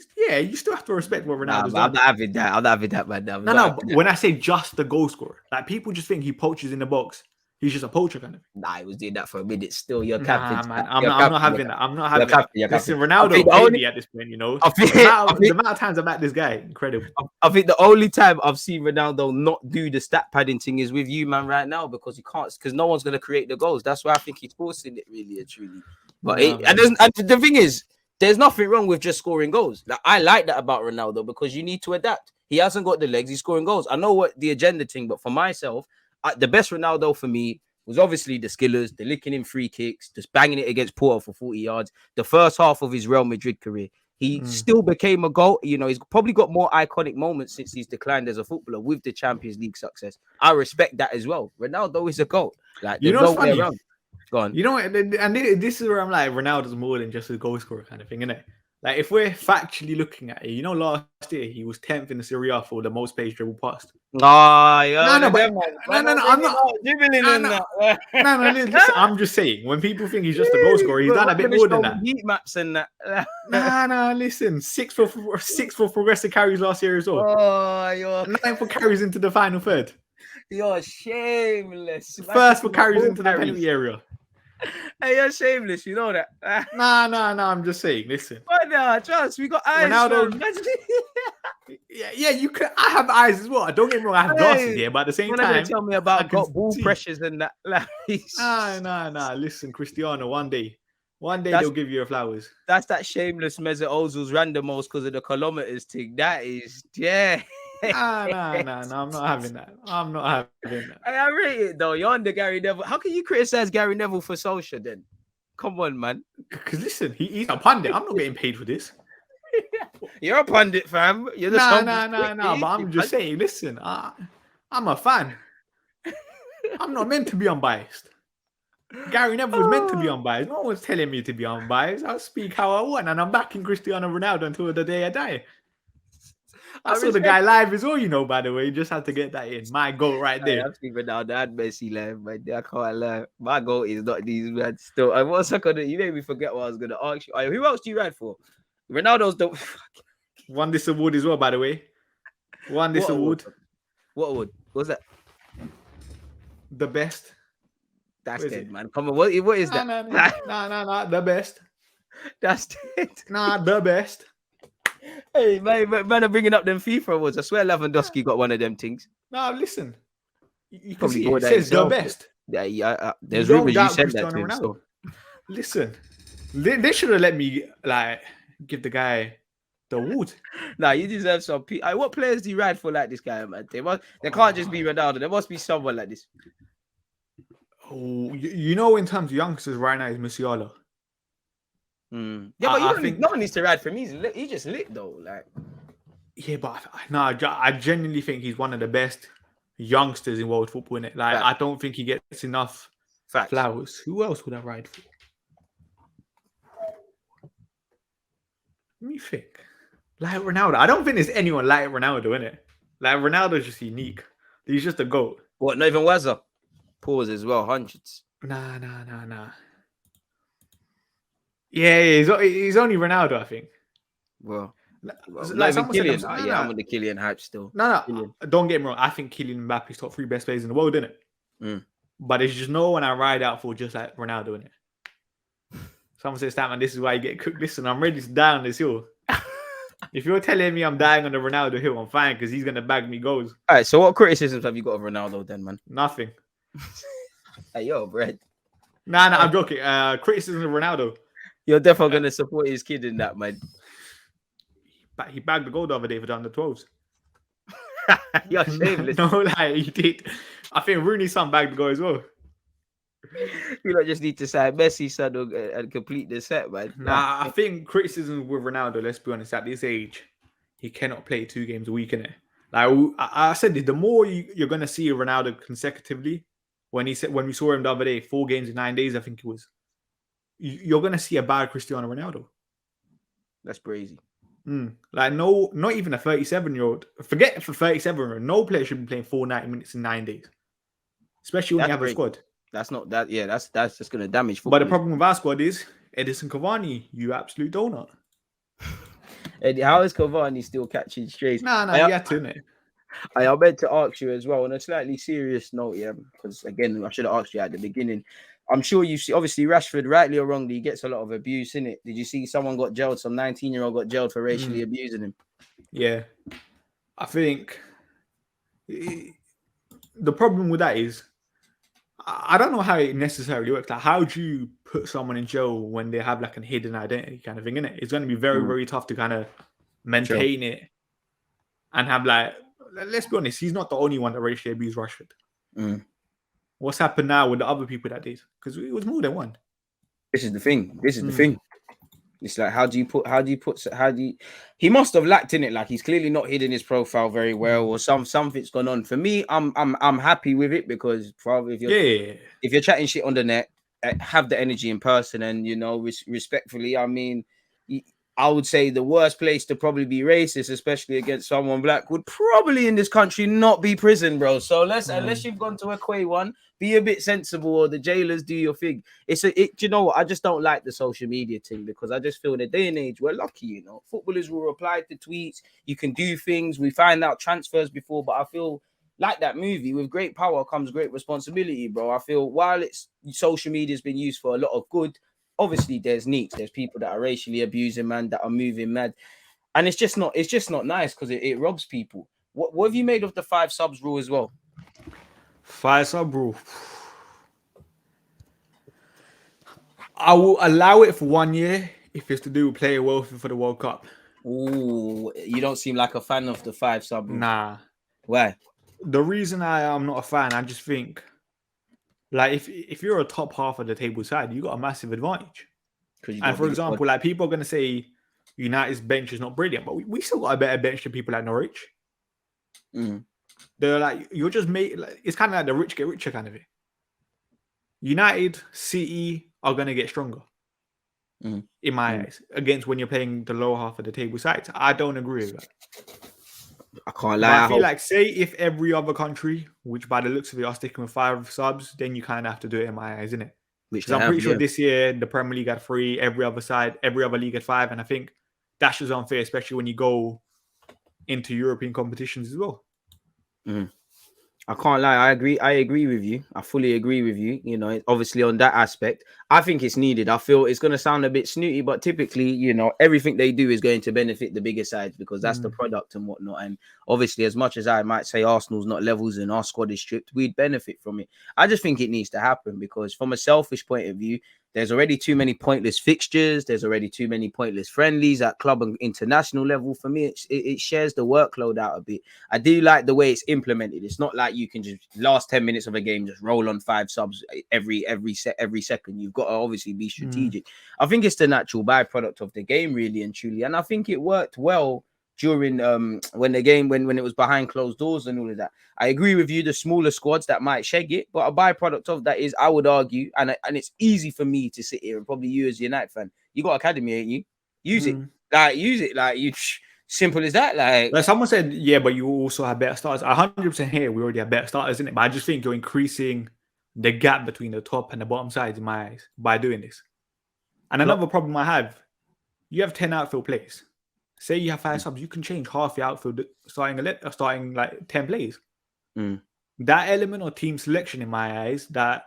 still have to respect what Ronaldo's done. I'm not having that, man. No. But when I say just the goal scorer, like people just think he poaches in the box. He's just a poacher kind of. Nah, he was doing that for a minute. Still, you're captain. Man, I'm not having that. I'm not having that. Listen, Ronaldo only at this point, you know. The amount of times I've met this guy, incredible. I think the only time I've seen Ronaldo not do the stat padding thing is with you, man, right now, because he can't, because no one's gonna create the goals. That's why I think he's forcing it really and truly. But and the thing is, there's nothing wrong with just scoring goals. Like I like that about Ronaldo because you need to adapt. He hasn't got the legs. He's scoring goals. I know what the agenda thing, but for myself, the best Ronaldo for me was obviously the skillers, the licking in free kicks, just banging it against Porto for 40 yards. The first half of his Real Madrid career, he still became a goal. You know, he's probably got more iconic moments since he's declined as a footballer with the Champions League success. I respect that as well. Ronaldo is a goal. Like, you know what's funny? Go on. You know what? And this is where I'm like, Ronaldo's more than just a goal scorer kind of thing, isn't it? Like, if we're factually looking at it, you know, last year he was 10th in the Serie A for the most pace dribble passed. No, I'm not. Listen, I'm just saying, when people think he's just a goal scorer, he's done a bit more than that. Heat maps and that. Listen, sixth for progressive carries last year as well. Oh, you're 9th for carries into the final third. You're shameless. First for carries into the penalty area. Hey, you're shameless, you know that. No, I'm just saying, listen. But no, trust, we got eyes. Ronaldo. yeah, you can. I have eyes as well. Don't get me wrong, I have glasses here, but at the same time, tell me about got ball pressures and that. Nah. Listen, Cristiano, one day they'll give you your flowers. That's that shameless Mesut Ozil's randomos because of the kilometers thing. That is, yeah. No, I'm not having that. I rate it though. You're under Gary Neville. How can you criticize Gary Neville for social then? Come on, man. Because listen, he's a pundit. I'm not getting paid for this. You're a pundit, fam. You're the no. But I'm just saying, listen, I'm a fan. I'm not meant to be unbiased. Gary Neville was meant to be unbiased. No one's telling me to be unbiased. I'll speak how I want, and I'm backing Cristiano Ronaldo until the day I die. I saw the guy live as well, you know, by the way. You just had to get that in. My goal right there. I'm speaking now. That Messi live, man. I can't lie. My goal is not these, man. Still, I was gonna. You made me forget what I was gonna ask you. Who else do you ride for? Ronaldo's the won this award as well, by the way. Won this award. What award? What's that? The best. That's dead, man. Come on, what is that? No. The best. That's it. Nah, the best. Hey, man, are bringing up them FIFA awards. I swear Lewandowski got one of them things. No, listen. You can see it says the best. Yeah. There's rumors you said that to him. So. Listen, they should have let me like give the guy the wood. Nah, you deserve some. What players do you ride for like this guy, man? They can't just be Ronaldo. There must be someone like this. Oh, you know, in terms of youngsters right now, is Musiala. Yeah, but you don't think no one needs to ride for him. He's just lit though. Like, yeah, but no, I genuinely think he's one of the best youngsters in world football. Innit? Like, I don't think he gets enough flowers. Who else would I ride for? Let me think. Like Ronaldo. I don't think there's anyone like Ronaldo, innit? Like, Ronaldo's just unique. He's just a GOAT. What, not even Wazza? Pause as well, hundreds. Nah. Yeah, he's only Ronaldo, I think. Well, like someone Kylian. Said, I'm on the Kylian hype still. No. Don't get me wrong. I think Kylian Mbappe's top 3 best players in the world, innit? But there's just no one I ride out for just like Ronaldo, innit? Someone says, "That man, this is why you get cooked." Listen, I'm ready to die on this hill. If you're telling me I'm dying on the Ronaldo hill, I'm fine because he's gonna bag me goals. All right. So, what criticisms have you got of Ronaldo then, man? Nothing. Hey, yo, Brad. Nah, I'm joking. Criticism of Ronaldo. You're definitely gonna support his kid in that, man. But he bagged the goal the other day for the under 12s. You're shameless. No, like he did. I think Rooney's son bagged the goal as well. You don't just need to say Messi son and complete the set, man. Nah, I think criticism with Ronaldo, let's be honest, at this age, he cannot play 2 games a week, innit? Like I said, the more you're gonna see Ronaldo consecutively, when we saw him the other day, 4 games in 9 days, I think it was. You're gonna see a bad Cristiano Ronaldo. That's crazy. Like, no, not even a 37-year-old. Forget for 37-year-old. No player should be playing 90 minutes in 9 days, especially when you have a squad. That's not that. Yeah, that's just gonna damage football. But the problem with our squad is Edison Cavani. You absolute donut. Eddie, how is Cavani still catching strays? Nah, you had to, innit? I meant to ask you as well on a slightly serious note, yeah, because again, I should have asked you at the beginning. I'm sure you see, obviously, Rashford, rightly or wrongly, gets a lot of abuse, innit? Did you see someone got jailed? Some 19-year-old got jailed for racially abusing him. Yeah, I think the problem with that is I don't know how it necessarily works. Like, how do you put someone in jail when they have like a hidden identity kind of thing, innit? It's going to be very, very tough to kind of maintain it and have like, let's be honest, he's not the only one that racially abused Rashford. What's happened now with the other people that did? Because it was more than one. This is the thing. It's like, he must have lacked in it. Like, he's clearly not hidden his profile very well, or something's gone on. For me, I'm happy with it because probably if you're chatting shit on the net, have the energy in person, and you know, respectfully, I mean, I would say the worst place to probably be racist, especially against someone black, would probably in this country not be prison, bro. So unless you've gone to a Quay one, be a bit sensible, or the jailers do your thing. You know what? I just don't like the social media thing because I just feel in the day and age we're lucky, you know. Footballers will reply to tweets. You can do things. We find out transfers before, but I feel like that movie, with great power comes great responsibility, bro. I feel while social media has been used for a lot of good, obviously there's neeks, there's people that are racially abusing, man, that are moving mad, and it's just not nice because it robs people. What have you made of the 5 subs rule as well? 5 sub rule, I will allow it for 1 year if it's to do with player welfare for the World Cup. Ooh, you don't seem like a fan of the 5 sub rule. Nah. Why? The reason I am not a fan, I just think, like, if you're a top half of the table side, you got a massive advantage. And for example, like, people are going to say United's bench is not brilliant, but we still got a better bench than people like Norwich. They're like, you're just made, like, it's kind of like the rich get richer kind of thing. United, City are going to get stronger, in my eyes, against when you're playing the lower half of the table sides. I don't agree with that. I can't lie. I feel like, say if every other country, which by the looks of it are sticking with 5 subs, then you kind of have to do it in my eyes, isn't it? Because I'm pretty sure this year the Premier League had 3, every other league had 5, and I think that's just unfair, especially when you go into European competitions as well. I can't lie. I agree with you. I fully agree with you. You know, obviously on that aspect, I think it's needed. I feel it's going to sound a bit snooty, but typically, you know, everything they do is going to benefit the bigger sides because that's the product and whatnot. And obviously, as much as I might say Arsenal's not levels and our squad is stripped, we'd benefit from it. I just think it needs to happen because from a selfish point of view, there's already too many pointless fixtures. There's already too many pointless friendlies at club and international level. For me, it shares the workload out a bit. I do like the way it's implemented. It's not like you can just last 10 minutes of a game just roll on 5 subs every second. You've got to obviously be strategic. I think it's the natural byproduct of the game, really and truly, and I think it worked well during when the game when it was behind closed doors and all of that. I agree with you, the smaller squads that might shag it, but a byproduct of that is, I would argue, and it's easy for me to sit here, and probably you as a United fan, you got academy, ain't you? Use it like you, simple as that. Like someone said, yeah, but you also have better starters. 100% here, we already have better starters, isn't it? But I just think you're increasing the gap between the top and the bottom sides in my eyes by doing this. And another problem I have, you have 10 outfield players. Say you have 5 subs, you can change half your outfield starting like 10 plays. That element of team selection, in my eyes, that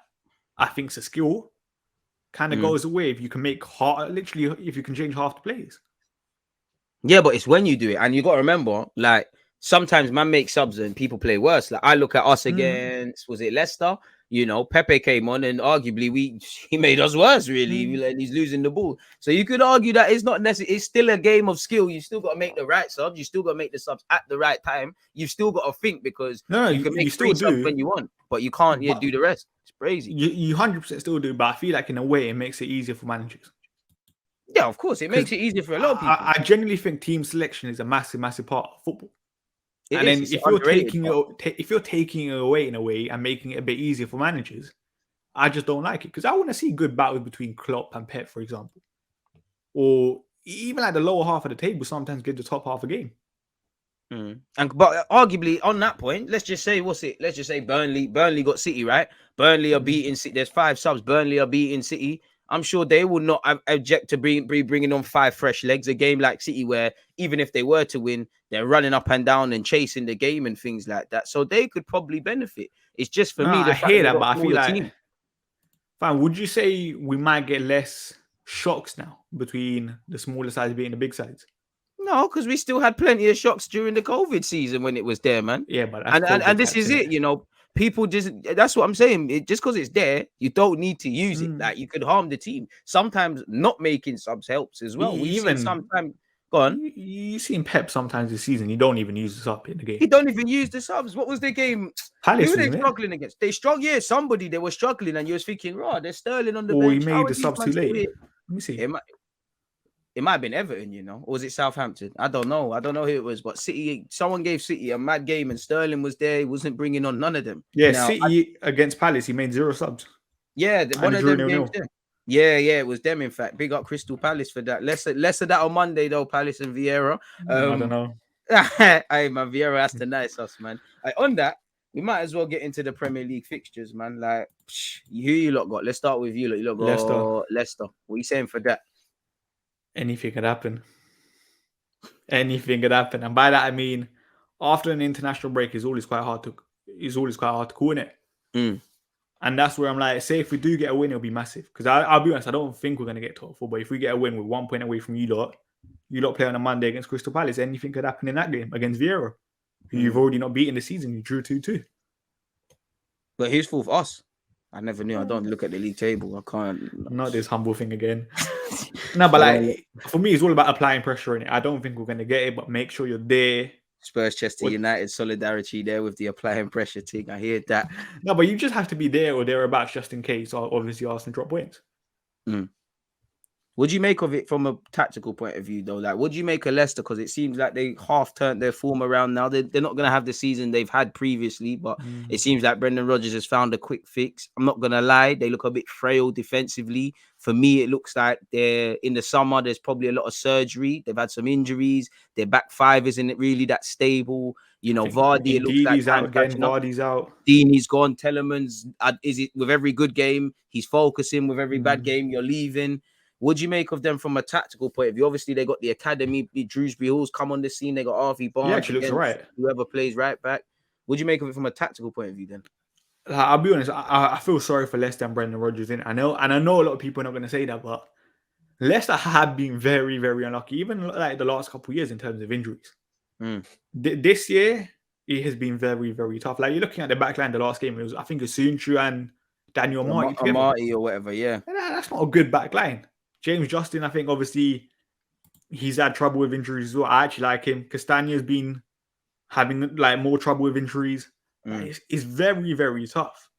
I think is a skill, kind of goes away if you can make if you can change half the plays. Yeah, but it's when you do it, and you got to remember, like, sometimes man makes subs and people play worse. Like, I look at us against, was it Leicester? You know, Pepe came on and arguably he made us worse, really. And he's losing the ball. So you could argue that it's not necessary. It's still a game of skill. You still got to make the right subs. You still got to make the subs at the right time. You've still got to think, because you can make 3 subs when you want, but you can't do the rest. It's crazy. You 100% still do, but I feel like in a way it makes it easier for managers. Yeah, of course, it makes it easier for a lot of people. I genuinely think team selection is a massive part of football. If you're taking it away in a way and making it a bit easier for managers, I just don't like it, because I want to see good battles between Klopp and Pep, for example, or even like the lower half of the table sometimes get the top half a game. But arguably on that point, let's just say Burnley got City, right? Burnley are beating City. There's 5 subs. Burnley are beating City. I'm sure they will not object to bringing on 5 fresh legs. A game like City, where even if they were to win, they're running up and down and chasing the game and things like that. So they could probably benefit. It's just for me. I hear that, but I feel like, fine, would you say we might get less shocks now between the smaller sides being the big sides? No, because we still had plenty of shocks during the COVID season when it was there, man. Yeah, but and this is it, you know. People just, that's what I'm saying. Just because it's there, you don't need to use it. Like, you could harm the team. Sometimes not making subs helps as well. Sometimes, go on. You've seen Pep sometimes this season. You don't even use the sub in the game. He don't even use the subs. What was the game? Palace, who were they struggling against? They struggled. Yeah, somebody they were struggling, and you was thinking, "Right, they're Sterling on the bench." Or he made the subs too late. Let me see. It might have been Everton, you know, or was it Southampton? I don't know who it was, but City, someone gave City a mad game, and Sterling was there. He wasn't bringing on none of them. Yeah, now, City against Palace, he made 0 subs. Yeah, one of them games there. Yeah, it was them, in fact. Big up Crystal Palace for that. Less of that on Monday, though, Palace and Vieira. I don't know. Hey, man, Vieira has to nice us, man. On that, we might as well get into the Premier League fixtures, man. Like, who you lot got? Let's start with you lot. You lot got Leicester. What are you saying for that? Anything could happen. Anything could happen. And by that, I mean, after an international break, it's always quite hard to call, innit? And that's where I'm like, say if we do get a win, it'll be massive. Because I'll be honest, I don't think we're going to get top 4. But if we get a win, we're 1 point away from you lot play on a Monday against Crystal Palace. Anything could happen in that game against Vieira, who you've already not beaten this season. You drew 2-2. But who's for us? I never knew. I don't look at the league table. I can't. Not this humble thing again. No, but like, for me, it's all about applying pressure in it. I don't think we're going to get it, but make sure you're there. Spurs, Chester United solidarity there with the applying pressure thing. I hear that. No, but you just have to be there or thereabouts just in case, obviously, Arsenal drop points. What do you make of it from a tactical point of view, though? Like, what do you make of Leicester? Because it seems like they half turned their form around now. They're not going to have the season they've had previously, but it seems like Brendan Rodgers has found a quick fix. I'm not going to lie. They look a bit frail defensively. For me, it looks like they're in the summer. There's probably a lot of surgery. They've had some injuries. Their back 5 isn't really that stable. You know, Vardy, it looks like out again. Vardy's out. Deeney's gone. Telemans, is it with every good game? He's focusing. With every bad game, you're leaving. What do you make of them from a tactical point of view? Obviously, they got the academy. Drewsbury Hall's come on the scene. They got Harvey Barnes. He actually looks right. Whoever plays right back. What do you make of it from a tactical point of view then? I'll be honest. I feel sorry for Leicester and Brendan Rodgers. I know a lot of people are not going to say that, but Leicester have been very, very unlucky, even like the last couple of years in terms of injuries. This year, it has been very, very tough. Like, you're looking at the back line, the last game, it was, I think, Asunchu and Daniel Marty together. Marty or whatever, yeah. That's not a good back line. James Justin, I think, obviously, he's had trouble with injuries as well. I actually like him. Castagna's been having like more trouble with injuries. It's very, very tough.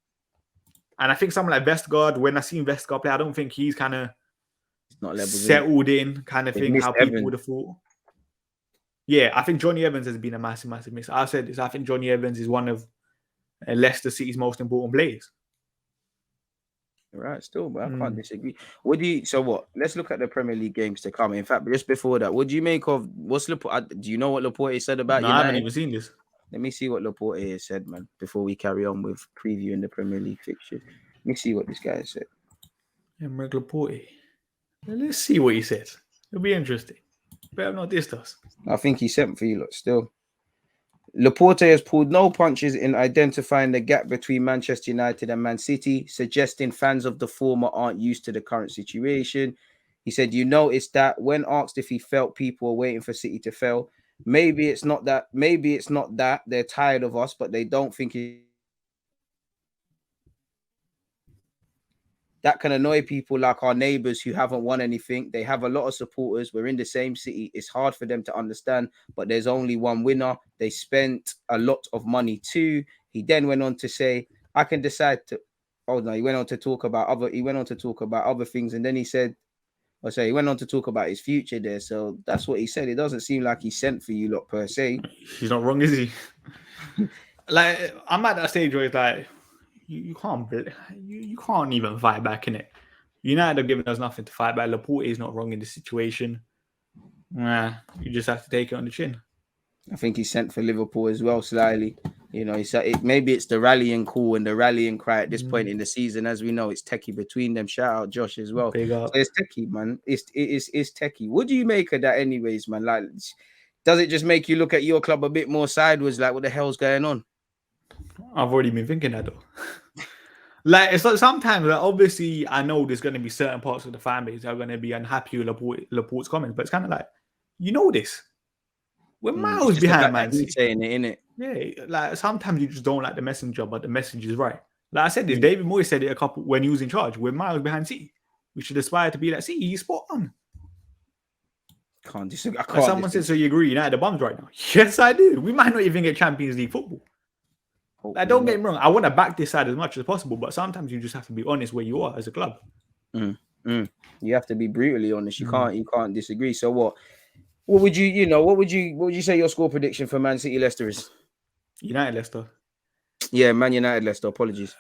And I think someone like Vestergaard, when I seen Vestergaard play, I don't think he's kind of settled in kind of thing, how people would have thought. Yeah, I think Johnny Evans has been a massive, massive miss. I said this. I think Johnny Evans is one of Leicester City's most important players. Right, still, but I can't disagree. So what? Let's look at the Premier League games to come. In fact, just before that, what do you make of do you know what Laporte said about United? I haven't even seen this. Let me see what Laporte has said, man, before we carry on with previewing the Premier League fixture. Let me see what this guy said. Emmerich Laporte. Let's see what he said. It'll be interesting. Better not diss us. I think he sent for you lot still. Laporte has pulled no punches in identifying the gap between Manchester United and Man City, suggesting fans of the former aren't used to the current situation. He said, you noticed that when asked if he felt people were waiting for City to fail, maybe it's not that they're tired of us, but they don't think that can annoy people like our neighbours who haven't won anything. They have a lot of supporters. We're in the same city. It's hard for them to understand, but there's only one winner. They spent a lot of money too. He then went on to say, I can decide to... Oh, no, he went on to talk about other things. And then he said, he went on to talk about his future there. So that's what he said. It doesn't seem like he sent for you lot per se. He's not wrong, is he? Like, I'm at that stage where it's like, you can't even fight back in it. United have given us nothing to fight back. Laporte is not wrong in this situation. You just have to take it on the chin. I think he sent for Liverpool as well, slightly. You know, he said maybe it's the rallying call and the rallying cry at this point in the season. As we know, it's techie between them. Shout out Josh as well. So it's techie, man. It's techie. What do you make of that, anyways, man? Like, does it just make you look at your club a bit more sideways? Like, what the hell's going on? I've already been thinking that though. Like, it's like sometimes, like, obviously, I know there's going to be certain parts of the fan base that are going to be unhappy with Laporte's comments, but it's kind of like, you know this. We're miles behind Man City. Saying it, innit? Yeah, like sometimes you just don't like the messenger, but the message is right. Like I said this, David Moyes said it when he was in charge. We're miles behind City. We should aspire to be like City. He's spot on. Can't disagree. Someone said, so you agree United are bums right now? Yes, I do. We might not even get Champions League football. Like, don't get me wrong. I want to back this side as much as possible, but sometimes you just have to be honest where you are as a club. You have to be brutally honest. You can't disagree. So what would you say your score prediction for Man City Leicester is? United Leicester. Yeah, Man United Leicester. Apologies.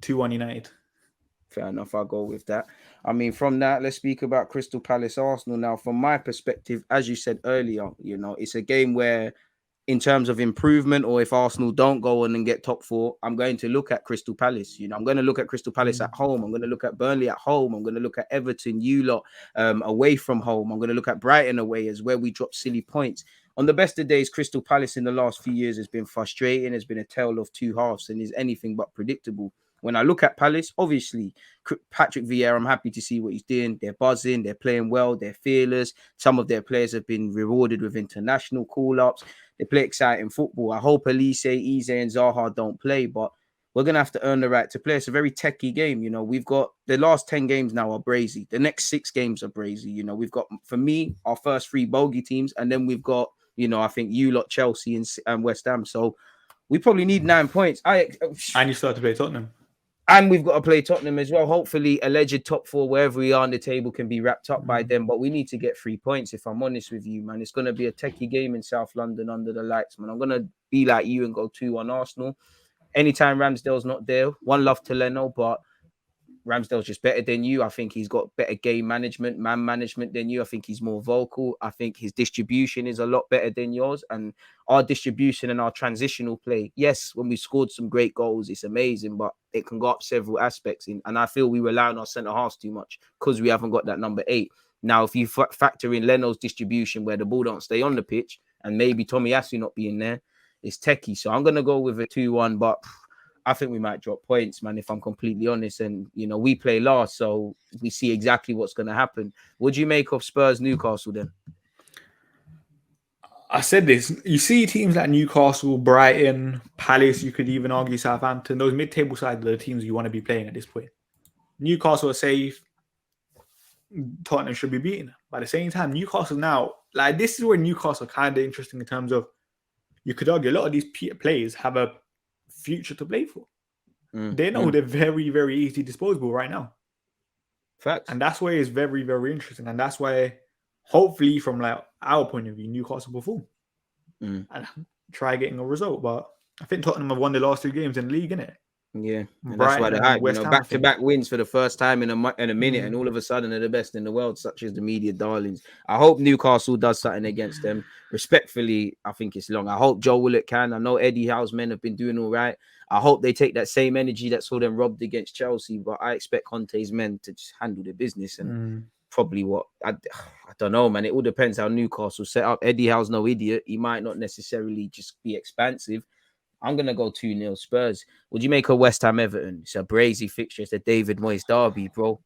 2-1 United. Fair enough. I'll go with that. I mean, from that, let's speak about Crystal Palace Arsenal. Now, from my perspective, as you said earlier, you know, it's a game where, in terms of improvement, or if Arsenal don't go on and get top four, I'm going to look at Crystal Palace. You know, I'm going to look at Crystal Palace at home. I'm going to look at Burnley at home. I'm going to look at Everton, you lot, away from home. I'm going to look at Brighton away as where we drop silly points. On the best of days, Crystal Palace in the last few years has been frustrating. It's been a tale of two halves and is anything but predictable. When I look at Palace, obviously, Patrick Vieira, I'm happy to see what he's doing. They're buzzing. They're playing well. They're fearless. Some of their players have been rewarded with international call-ups. They play exciting football. I hope Elise, Eze, and Zaha don't play, but we're going to have to earn the right to play. It's a very techie game. You know, we've got the last 10 games now are brazy. The next 6 games are brazy. You know, we've got, for me, our first 3 bogey teams, and then we've got, you know, I think you lot, Chelsea and West Ham. So we probably need 9 points. And you start to play Tottenham. And we've got to play Tottenham as well. Hopefully, alleged top 4, wherever we are on the table, can be wrapped up by them. But we need to get 3 points, if I'm honest with you, man. It's going to be a techie game in South London under the lights, man. I'm going to be like you and go 2-1 Arsenal. Anytime Ramsdale's not there, one love to Leno, but Ramsdale's just better than you. I think he's got better game management, man management than you. I think he's more vocal. I think his distribution is a lot better than yours. And our distribution and our transitional play, yes, when we scored some great goals, it's amazing, but it can go up several aspects. And I feel we rely on our centre-halves too much because we haven't got that number 8. Now, if you factor in Leno's distribution where the ball don't stay on the pitch and maybe Tomiyasu not being there, it's techie. So I'm going to go with a 2-1, but I think we might drop points, man, if I'm completely honest. And, you know, we play last, so we see exactly what's going to happen. What do you make of Spurs Newcastle then? I said this. You see teams like Newcastle, Brighton, Palace, you could even argue Southampton. Those mid-table sides are the teams you want to be playing at this point. Newcastle are safe. Tottenham should be beaten. But at the same time, Newcastle now, like this is where Newcastle are kind of interesting in terms of you could argue a lot of these players have a future to play for. They know they're very, very easy disposable right now. Facts. And that's where it's very, very interesting. And that's why, hopefully, from like our point of view, Newcastle perform and try getting a result. But I think Tottenham have won the last 2 games in the league, innit? Yeah, and that's why they had back-to-back wins for the first time in a minute, and all of a sudden they're the best in the world, such as the media darlings. I hope Newcastle does something against them. Respectfully, I think it's long. I hope Joe Willock can. I know Eddie Howe's men have been doing all right. I hope they take that same energy that saw them robbed against Chelsea, but I expect Conte's men to just handle their business and probably what I don't know, man. It all depends how Newcastle set up. Eddie Howe's no idiot. He might not necessarily just be expansive. I'm going to go 2-0 Spurs. Would you make a West Ham Everton? It's a brazy fixture. It's a David Moyes derby, bro.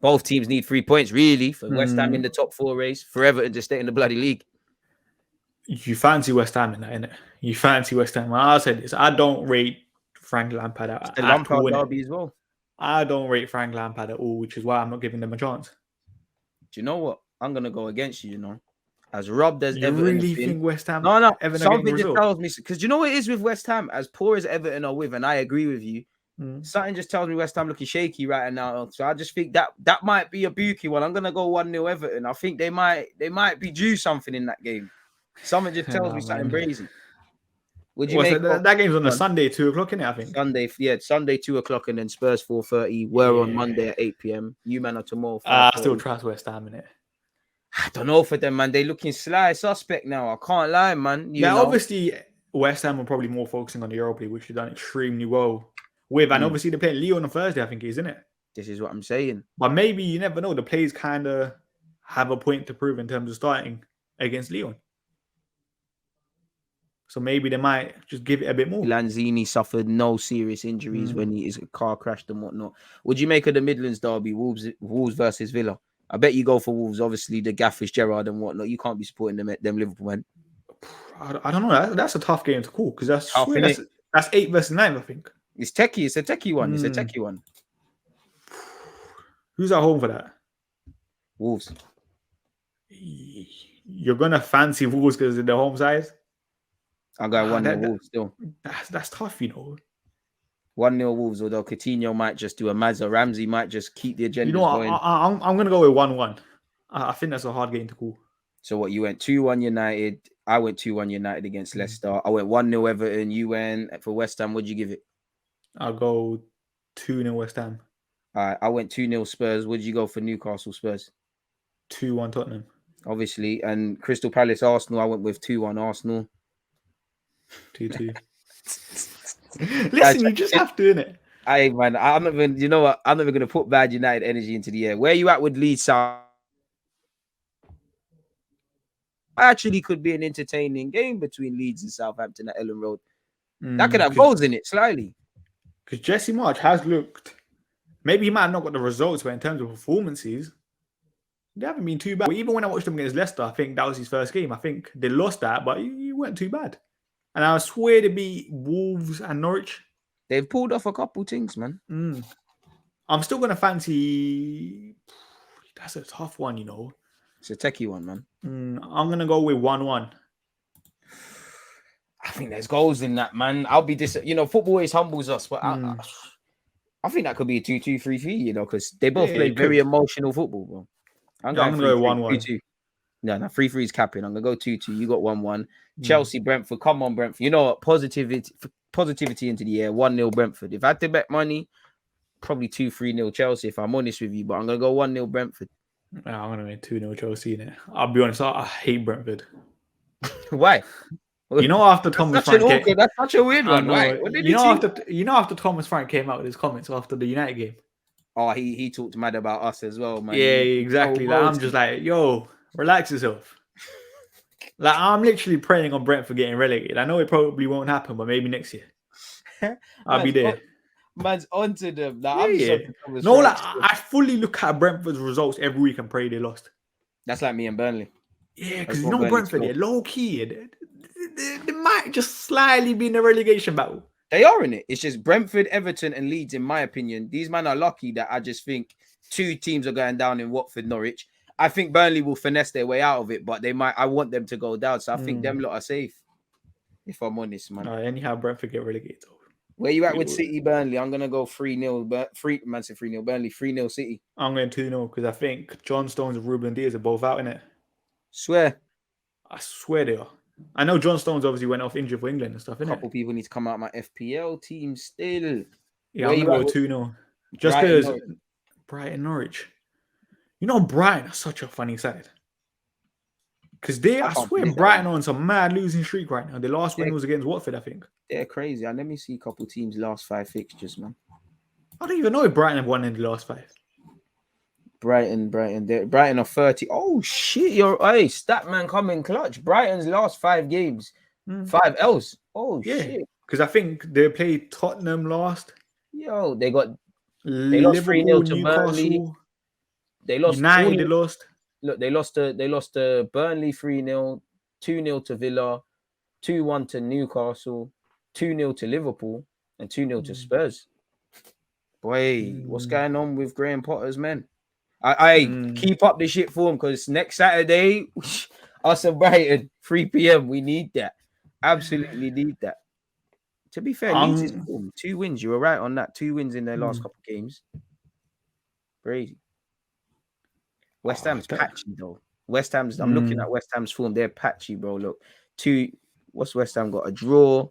Both teams need 3 points, really, for West Ham in the top 4 race, for Everton to stay in the bloody league. You fancy West Ham in that, innit? You fancy West Ham. I said this. I don't rate Frank Lampard out. It's the Lampard derby as well. I don't rate Frank Lampard at all, which is why I'm not giving them a chance. Do you know what? I'm going to go against you, As robbed as you Everton really been, think West Ham? No. Everton Something just tells me, because you know what it is with West Ham, as poor as Everton are with, and I agree with you. Something just tells me West Ham looking shaky right now. So I just think that might be a bookie one. I'm gonna go 1-0 Everton. I think they might be due something in that game. Something just tells me something crazy. Would you make that game's on a Sunday 2 o'clock, innit? I think Sunday 2 o'clock, and then Spurs 4:30. We're on Monday at 8 p.m. You man are tomorrow. I still trust West Ham, innit? I don't know for them, man. They looking sly suspect now. I can't lie, man. Obviously, West Ham are probably more focusing on the Europa League, which they've done extremely well with. And obviously, they're playing Lyon on Thursday, I think it is, isn't it? This is what I'm saying. But maybe, you never know. The players kind of have a point to prove in terms of starting against Lyon. So maybe they might just give it a bit more. Lanzini suffered no serious injuries when his car crashed and whatnot. Would you make of the Midlands derby, Wolves versus Villa? I bet you go for Wolves. Obviously, the gaff is Gerrard and whatnot. You can't be supporting them Liverpool men. I don't know. That's a tough game to call because that's 8 versus 9, I think. It's techie. It's a techie one. It's a techie one. Who's at home for that? Wolves. You're gonna fancy Wolves because of the home side. I got 1-0 Wolves still. That's tough, 1-0 Wolves, although Coutinho might just do a Mazza. Ramsey might just keep the agenda going. I'm going to go with 1-1. I think that's a hard game to call. So what, you went 2-1 United. I went 2-1 United against Leicester. I went 1-0 Everton. You went for West Ham. What'd you give it? I'll go 2-0 West Ham. All right, I went 2-0 Spurs. What'd you go for Newcastle Spurs? 2-1 Tottenham. Obviously. And Crystal Palace Arsenal, I went with 2-1 Arsenal. 2-2. Listen, you just have to, innit? Hey, man, I'm not even, you know what? I'm never going to put bad United energy into the air. Where you at with Leeds South? Actually could be an entertaining game between Leeds and Southampton at Ellen Road. That could have goals in it, slightly. Because Jesse March has looked, maybe he might have not got the results, but in terms of performances, they haven't been too bad. Even when I watched them against Leicester, I think that was his first game. I think they lost that, but he weren't too bad. And I swear to be Wolves and Norwich. They've pulled off a couple things, man. I'm still going to fancy... That's a tough one, you know. It's a techie one, man. I'm going to go with 1-1. I think there's goals in that, man. I'll be football always humbles us, but I think that could be a 2-2, 3-3, because they both play very emotional football, bro. I'm going to go 1-1. No, 3-3 is capping. I'm going to go 2-2. You got 1-1. Chelsea, Brentford. Come on, Brentford. You know what? Positivity into the air. 1-0 Brentford. If I had to bet money, probably 2-3-0 Chelsea, if I'm honest with you. But I'm going to go 1-0 Brentford. I'm going to win 2-0 Chelsea, innit? I'll be honest, I hate Brentford. Why? You know, after Thomas Frank came... That's such a weird one. Why? After Thomas Frank came out with his comments after the United game. Oh, he talked mad about us as well, man. Yeah, exactly. I'm just like, yo, relax yourself. Like, I'm literally praying on Brentford getting relegated. I know it probably won't happen, but maybe next year. I'll be there. Man's onto them. I fully look at Brentford's results every week and pray they lost. That's like me and Burnley. Yeah, I because just you want know Burnley to Brentford, go. they're low key. They might just slightly be in the relegation battle. They are in it. It's just Brentford, Everton, and Leeds, in my opinion. These men are lucky that I just think 2 teams are going down in Watford, Norwich. I think Burnley will finesse their way out of it, but they might. I want them to go down, so I think them lot are safe. If I'm honest, man. Anyhow, Brentford get relegated. Where you at with City, Burnley? I'm gonna go 3-0. Man City 3-0. Burnley 3-0 City. I'm going 2-0 because I think John Stones and Ruben Diaz are both out in it. Swear. I swear they are. I know John Stones obviously went off injured for England and stuff, A innit? couple people need to come out my FPL team still. Yeah, Where I'm you going at to go with 2-0. Just Brighton, because Norwich? Brighton, Norwich. You know, Brighton are such a funny side. Because I I can't swear, predict that Brighton one. are on some mad losing streak right now. The last win They're, was against Watford, I think. they're crazy. Let me see a couple teams' last 5 fixtures, man. I don't even know if Brighton have won in the last 5. Brighton. Brighton are 30. Oh shit, hey, stat man coming clutch. Brighton's last 5 games, 5 L's. Oh Yeah, shit. because I think they played Tottenham last. Yo, they lost 3-0 Liverpool, to Burnley. Newcastle, They lost United. They lost. Look, they lost to Burnley 3-0, 2-0 to Villa, 2-1 to Newcastle, 2-0 to Liverpool, and 2-0 to Spurs. Boy, what's going on with Graham Potter's men? I keep up the shit for him because next Saturday, us and Brighton, 3 p.m. We need that. Absolutely need that. To be fair, Leeds is form. 2 wins. You were right on that. 2 wins in their last couple of games. Crazy. West Ham's patchy though. West Ham's. I'm looking at West Ham's form. They're patchy, bro. Look, what's West Ham got? A draw,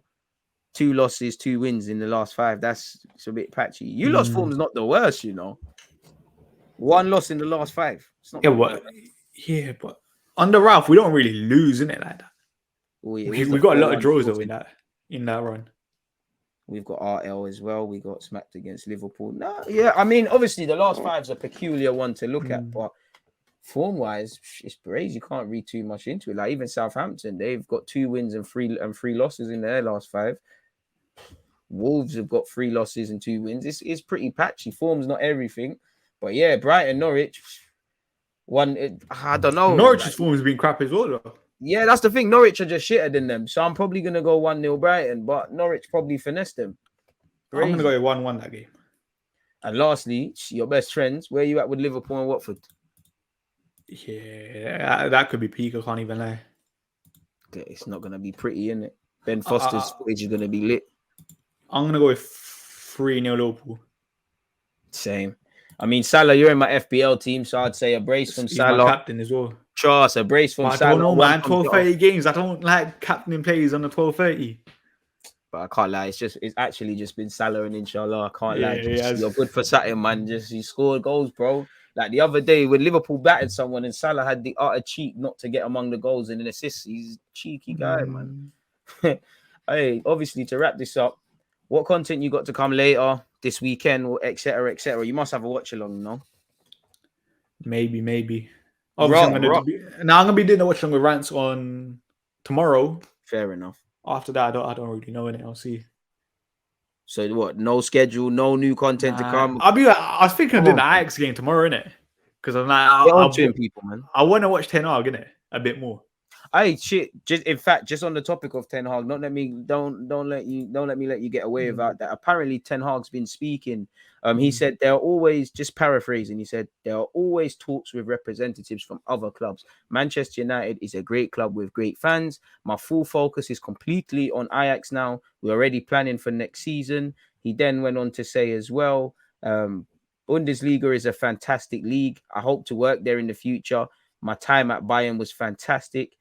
2 losses, 2 wins in the last 5. It's a bit patchy. You lost form's not the worst, you know. 1 loss in the last 5. It's not but under Ralph, we don't really lose in it like that. Oh, yeah, we got a lot of draws though in that run. We've got RL as well. We got smacked against Liverpool. No, yeah, I mean, obviously the last 5's a peculiar one to look at, but form-wise, it's crazy. You can't read too much into it. Like even Southampton, they've got 2 wins and 3 losses in their last 5. Wolves have got 3 losses and 2 wins. It's pretty patchy. Form's not everything, but yeah, Brighton, Norwich, I don't know. Norwich's form has been crap as well, though. Yeah, that's the thing. Norwich are just shitter than them, so I'm probably gonna go 1-0 Brighton, but Norwich probably finessed them. Crazy. I'm gonna go 1-1 that game. And lastly, your best friends. Where you at with Liverpool and Watford? Yeah, that could be peak. I can't even lie. It's not gonna be pretty, isn't it? Ben Foster's footage is gonna be lit. I'm gonna go with 3-0 Liverpool. Same. I mean, Salah, you're in my FPL team, so I'd say a brace from Salah. He's my captain as well. Trust, a brace from Salah. I don't know, man. 12:30 games. I don't like captaining players on the 12:30. But I can't lie. It's actually just been Salah and inshallah. I can't lie. Yes. You're good for something, man. He scored goals, bro. Like the other day when Liverpool battered someone and Salah had the utter cheek not to get among the goals and an assist. He's a cheeky guy, man. Hey, obviously to wrap this up, what content you got to come later this weekend, or etc., etc.? You must have a watch along, no? Maybe. Obviously, I'm gonna be doing a watch along with rants on tomorrow. Fair enough. After that, I don't really know it. I'll see. So what? No schedule, no new content to come. I was thinking of doing the Ajax game tomorrow, innit? Because I'm like, I want to watch Ten Hag, innit? A bit more. Hey, shit. Just on the topic of Ten Hag, don't let me let you get away without that. Apparently, Ten Hag's been speaking. He said there are always, just paraphrasing, he said there are always talks with representatives from other clubs. Manchester United is a great club with great fans. My full focus is completely on Ajax now. We're already planning for next season. He then went on to say as well, Bundesliga is a fantastic league. I hope to work there in the future. My time at Bayern was fantastic.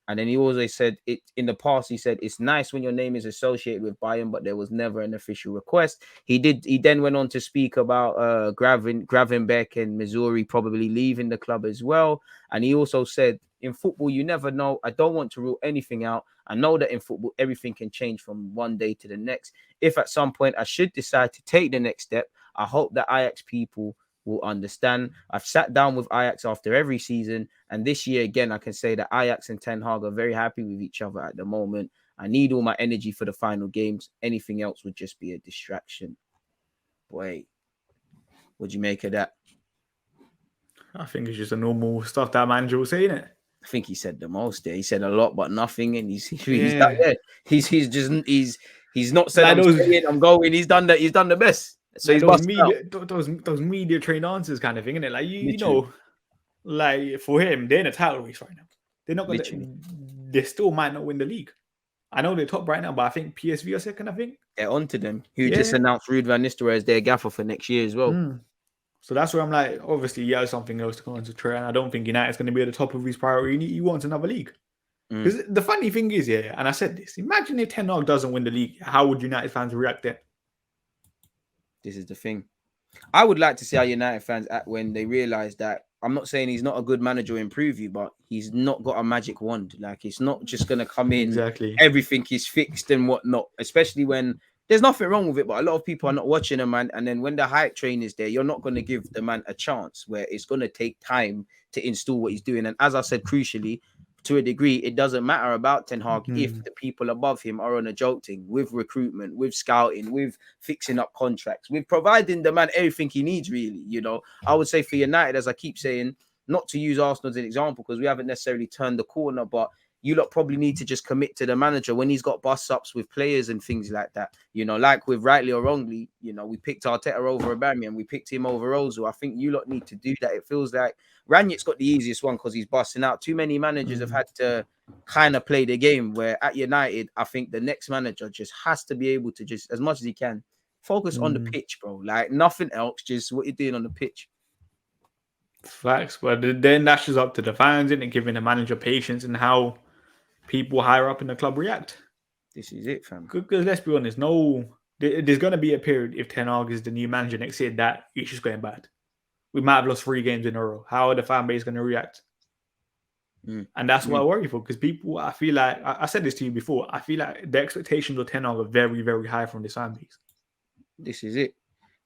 And then he always said it in the past. He said it's nice when your name is associated with Bayern, but there was never an official request. He then went on to speak about Gravenberch and Missouri probably leaving the club as well. And he also said, in football, you never know. I don't want to rule anything out. I know that in football, everything can change from one day to the next. If at some point I should decide to take the next step, I hope that Ajax people will understand. I've sat down with Ajax after every season, and this year again I can say that Ajax and Ten Hag are very happy with each other at the moment. I need all my energy for the final games. Anything else would just be a distraction. Boy, what'd you make of that? I think it's just a normal stuff that manager will say, innit? I think he said the most there. He said a lot, but nothing, and he's not said Like I'm those- staying, I'm going. He's done that. He's done the best. So like he's those media trained answers kind of thing, isn't it? Like you Literally. know, like for him, they're in a title race right now. They're not gonna. Literally. They still might not win the league. I know they're top right now, but I think PSV are second. I think They're onto them. Who just announced Ruud van Nistelrooy as their gaffer for next year as well. So that's where I'm like, obviously, yeah, something else to concentrate. And I don't think United's going to be at the top of his priority. He wants another league. Because the funny thing is, yeah, and I said this, imagine if Ten Hag doesn't win the league, how would United fans react then? This is the thing. I would like to see how United fans act when they realise that I'm not saying he's not a good manager in preview, but he's not got a magic wand. Like, it's not just going to come in. Exactly. Everything is fixed and whatnot, especially when there's nothing wrong with it, but a lot of people are not watching a man. And then when the hype train is there, you're not going to give the man a chance, where it's going to take time to install what he's doing. And as I said, crucially, to a degree, it doesn't matter about Ten Hag if the people above him are on a joke thing with recruitment, with scouting, with fixing up contracts, with providing the man everything he needs, really. You know, I would say for United, as I keep saying, not to use Arsenal as an example because we haven't necessarily turned the corner, but you lot probably need to just commit to the manager when he's got bust-ups with players and things like that. You know, like with rightly or wrongly, you know, we picked Arteta over Aubameyang, we picked him over Ozil. I think you lot need to do that. It feels like Ranić's got the easiest one because he's busting out. Too many managers have had to kind of play the game, where at United, I think the next manager just has to be able to just, as much as he can, focus on the pitch, bro. Like nothing else, just what you're doing on the pitch. Facts. But then that's just up to the fans, isn't it? Giving the manager patience and how people higher up in the club react. This is it, fam. Because let's be honest, there's going to be a period if Ten Hag is the new manager next year that it's just going bad. We might have lost 3 games in a row. How are the fan base going to react? And that's what I worry for, because people, I feel like, I said this to you before, I feel like the expectations of Ten Hag are very, very high from this fan base. This is it.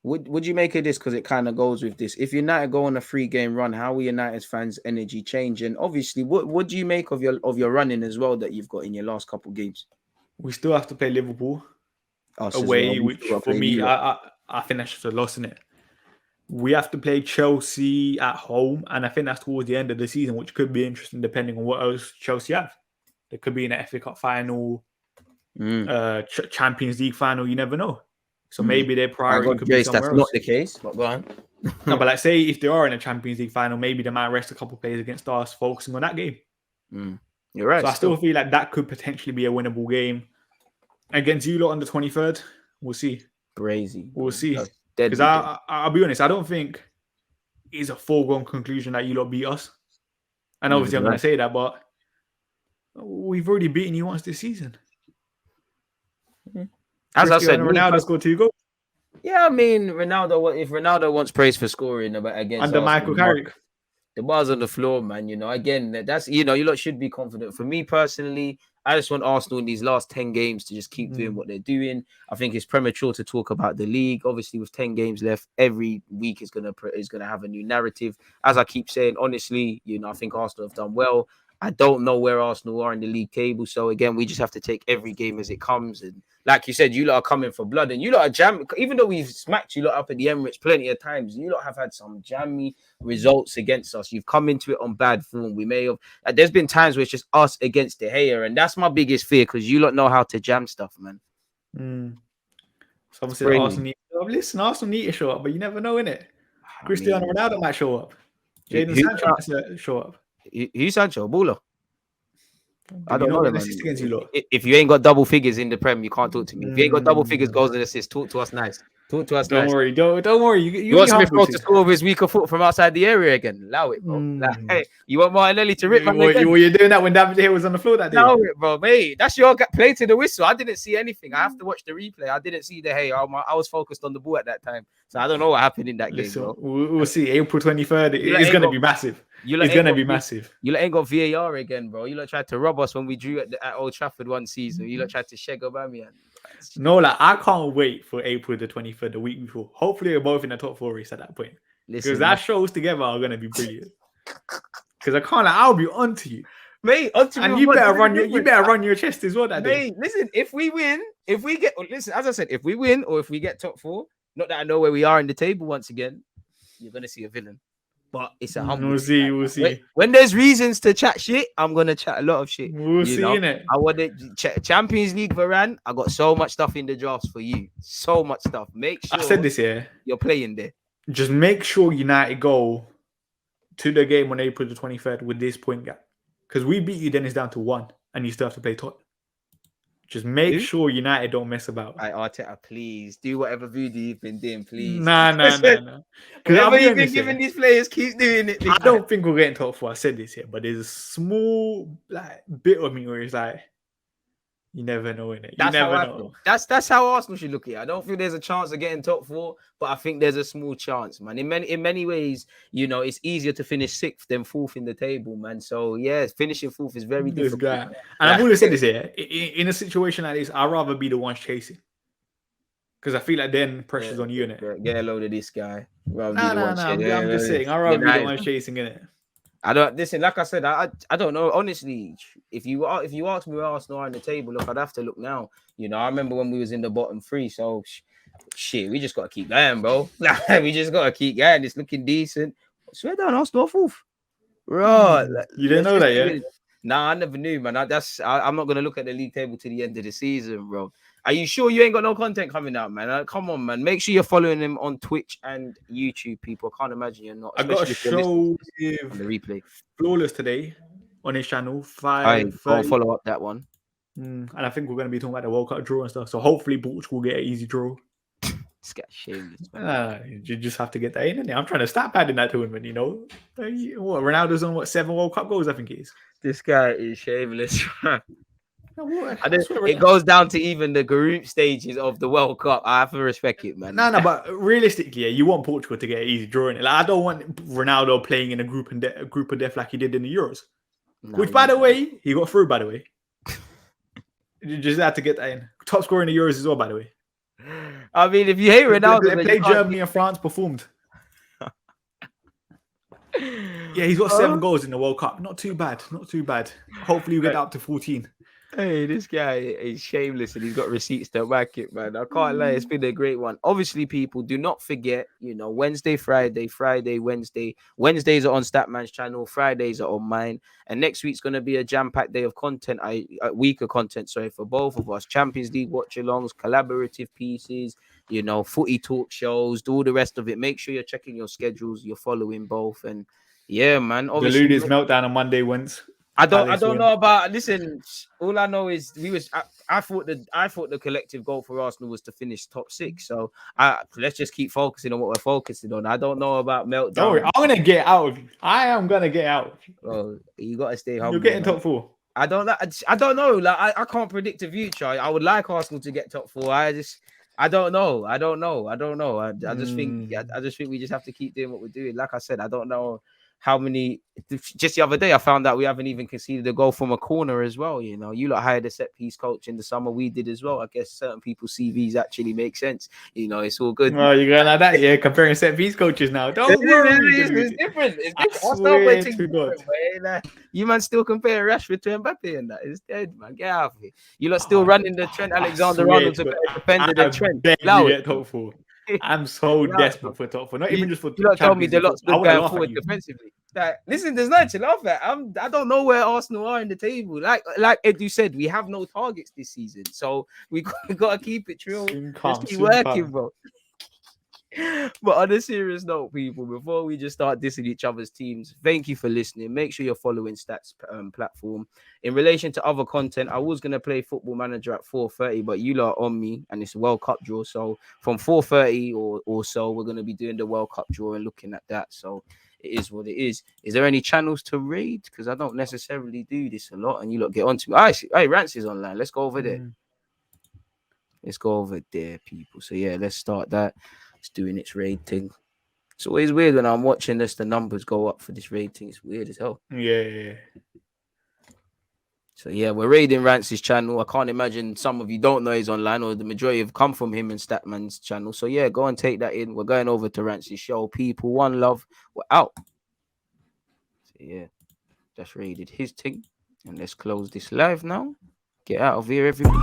Would you make of this? Because it kind of goes with this. If United go on a 3-game run, how will United's fans' energy change? And obviously, what do you make of your running as well that you've got in your last couple of games? We still have to play Liverpool away, which for me, I think that's just a loss, isn't it? We have to play Chelsea at home, and I think that's towards the end of the season, which could be interesting depending on what else Chelsea have. There could be an FA Cup final, Champions League final. You never know. So maybe their priority could be somewhere else. That's not the case, but go on. No, but like say if they are in a Champions League final, maybe they might rest a couple of players against us, focusing on that game. You're right. So I still feel like that could potentially be a winnable game against you lot on the 23rd. We'll see. Crazy. We'll see. Because I'll be honest, I don't think it's a foregone conclusion that you lot beat us. And obviously I'm going to say that, but we've already beaten you once this season. As I said, Ronaldo scored 2 goals. Yeah, I mean, Ronaldo. If Ronaldo wants praise for scoring against under Michael Carrick, the bar's on the floor, man. You know, again, that's you lot should be confident. For me personally, I just want Arsenal in these last 10 games to just keep doing what they're doing. I think it's premature to talk about the league. Obviously, with 10 games left, every week is gonna have a new narrative. As I keep saying, honestly, I think Arsenal have done well. I don't know where Arsenal are in the league table. So again, we just have to take every game as it comes. And like you said, you lot are coming for blood, and you lot are jamming. Even though we've smacked you lot up at the Emirates plenty of times, you lot have had some jammy results against us. You've come into it on bad form. We may have. There's been times where it's just us against De Gea, and that's my biggest fear because you lot know how to jam stuff, man. Someone said Arsenal need to show up. Listen, Arsenal need to show up, but you never know, innit? Cristiano Ronaldo might show up. Jadon Sancho might show up. Who's Sancho? Baller. I don't know, man. If you ain't got double figures in the Prem, you can't talk to me. If you ain't got double figures goals and assists, talk to us nice. Talk to us don't nice. Worry, don't worry. You want Smith Rowe to score with his weaker foot from outside the area again? Allow it, bro. Like, hey, you want Martinelli to rip man again? Were you doing that when David Hill was on the floor that day? Allow it, bro, mate. That's your play to the whistle. I didn't see anything. I have to watch the replay. I didn't see I was focused on the ball at that time. So I don't know what happened in that game, bro. We'll see. April 23rd. It's going to be massive. It's going to be massive. You lot ain't got VAR again, bro. You lot tried to rob us when we drew at Old Trafford one season. You lot tried to shag Aubameyang. No, I can't wait for April the 23rd, the week before. Hopefully, we're both in the top 4 race at that point. Because that shows together are going to be brilliant. Because I'll be onto you. Mate, and you better run your chest as well that day. Listen, if we win, as I said, if we win or if we get top 4, not that I know where we are in the table once again, you're going to see a villain. but it's a humble. We'll see. We'll see. When there's reasons to chat shit, I'm gonna chat a lot of shit. We'll see, innit? I want it. Champions League, Varane. I got so much stuff in the drafts for you. So much stuff. Make sure I said this here. You're playing there. Just make sure United go to the game on April the 23rd with this point gap. Because we beat you, then it's down to 1, and you still have to play Tottenham. Just make sure United don't mess about. Arteta, please do whatever voodoo you've been doing, please. Nah. Whatever you've been giving these players, keep doing it. I don't think we're getting top 4. I said this here, but there's a small bit of me where it's like, you never know, innit? You never know. That's how Arsenal should look at it. I don't think there's a chance of getting top 4, but I think there's a small chance, man. In many ways, it's easier to finish 6th than 4th in the table, man. So yeah, finishing 4th is very difficult. And I've always said this here. In a situation like this, I'd rather be the ones chasing. Because I feel like then pressure's on you, innit? Get a load of this guy. No. I'm just saying, I'd rather be the ones chasing, innit? I don't listen. Like I said, I don't know. Honestly, if you ask me where Arsenal are in the table, look, I'd have to look now. I remember when we was in the bottom 3. So shit, we just gotta keep going, bro. We just gotta keep going. It's looking decent. Swear down, Arsenal 4th. Right. You didn't know that, yeah? Nah, I never knew, man. I'm not gonna look at the league table to the end of the season, bro. Are you sure you ain't got no content coming out, man? Come on, man. Make sure you're following him on Twitch and YouTube, people. I can't imagine you're not. I got a show on the replay. Flawless today on his channel. 5. I'll follow up that one. And I think we're going to be talking about the World Cup draw and stuff. So hopefully Portugal get an easy draw. This guy's shameless, man. You just have to get that in. I'm trying to start padding that tournament, What, Ronaldo's on 7 World Cup goals, I think he is. This guy is shameless. It goes down to even the group stages of the World Cup. I have to respect it, man. No, but realistically, you want Portugal to get an easy draw in it. I don't want Ronaldo playing in a group of death like he did in the Euros. Which, by the way, he got through. By the way, you just had to get that in. Top scorer in the Euros as well. By the way, I mean, if you hate Ronaldo, they played Germany and France, performed. Yeah, he's got 7 goals in the World Cup. Not too bad. Hopefully, we get up to 14. Hey, this guy is shameless and he's got receipts to back it, man. I can't lie. It's been a great one. Obviously, people, do not forget, Wednesday, Friday, Wednesday. Wednesdays are on Statman's channel. Fridays are on mine. And next week's going to be a jam-packed day of content, a week of content, for both of us. Champions League watch-alongs, collaborative pieces, footy talk shows, do all the rest of it. Make sure you're checking your schedules. You're following both. And yeah, man. Obviously, Deluded's meltdown on Monday wins. I don't know about. Listen, all I know is I thought the collective goal for Arsenal was to finish top 6. So let's just keep focusing on what we're focusing on. I don't know about meltdown. Don't worry, I'm gonna get out of you. I am gonna get out of you. Well, you gotta stay humble. You're getting top 4. I don't know. Like I can't predict the future. I would like Arsenal to get top 4. I don't know. I just think we just have to keep doing what we're doing. Like I said, I don't know how many. Just the other day, I found out we haven't even conceded a goal from a corner as well. You lot hired a set piece coach in the summer. We did as well. I guess certain people's CVs actually make sense. It's all good. Oh, you're going like that, yeah? Comparing set piece coaches now. Don't worry, it's different. It's different. You man still compare Rashford to Mbappe and that. It's dead, man. Get out of here. You lot still running the Trent Alexander-Arnold to defend the Trent. Get top 4. I'm so desperate for top 4. Not even just for. You don't tell me the lot's good going forward defensively. Listen, there's nothing to laugh at. I don't know where Arsenal are in the table. Like Edu said, we have no targets this season, so we got to keep it true. Just keep working, bro. But on a serious note, people, before we just start dissing each other's teams, thank you for listening. Make sure you're following Stats platform. In relation to other content, I was going to play Football Manager at 4:30, but you lot are on me, and it's a World Cup draw. So from 4:30 or so, we're going to be doing the World Cup draw and looking at that. So it is what it is. Is there any channels to raid? Because I don't necessarily do this a lot, and you lot get onto me. Hey, Rance is online. Let's go over there. Let's go over there, people. So yeah, let's start that. It's doing its raid thing. It's always weird when I'm watching this, the numbers go up for this raid thing. It's weird as hell. Yeah. So yeah, we're raiding Rance's channel. I can't imagine some of you don't know he's online, or the majority have come from him and Statman's channel. So yeah, go and take that in. We're going over to Rance's show. People, one love. We're out. So yeah, just raided his thing. And let's close this live now. Get out of here, everybody.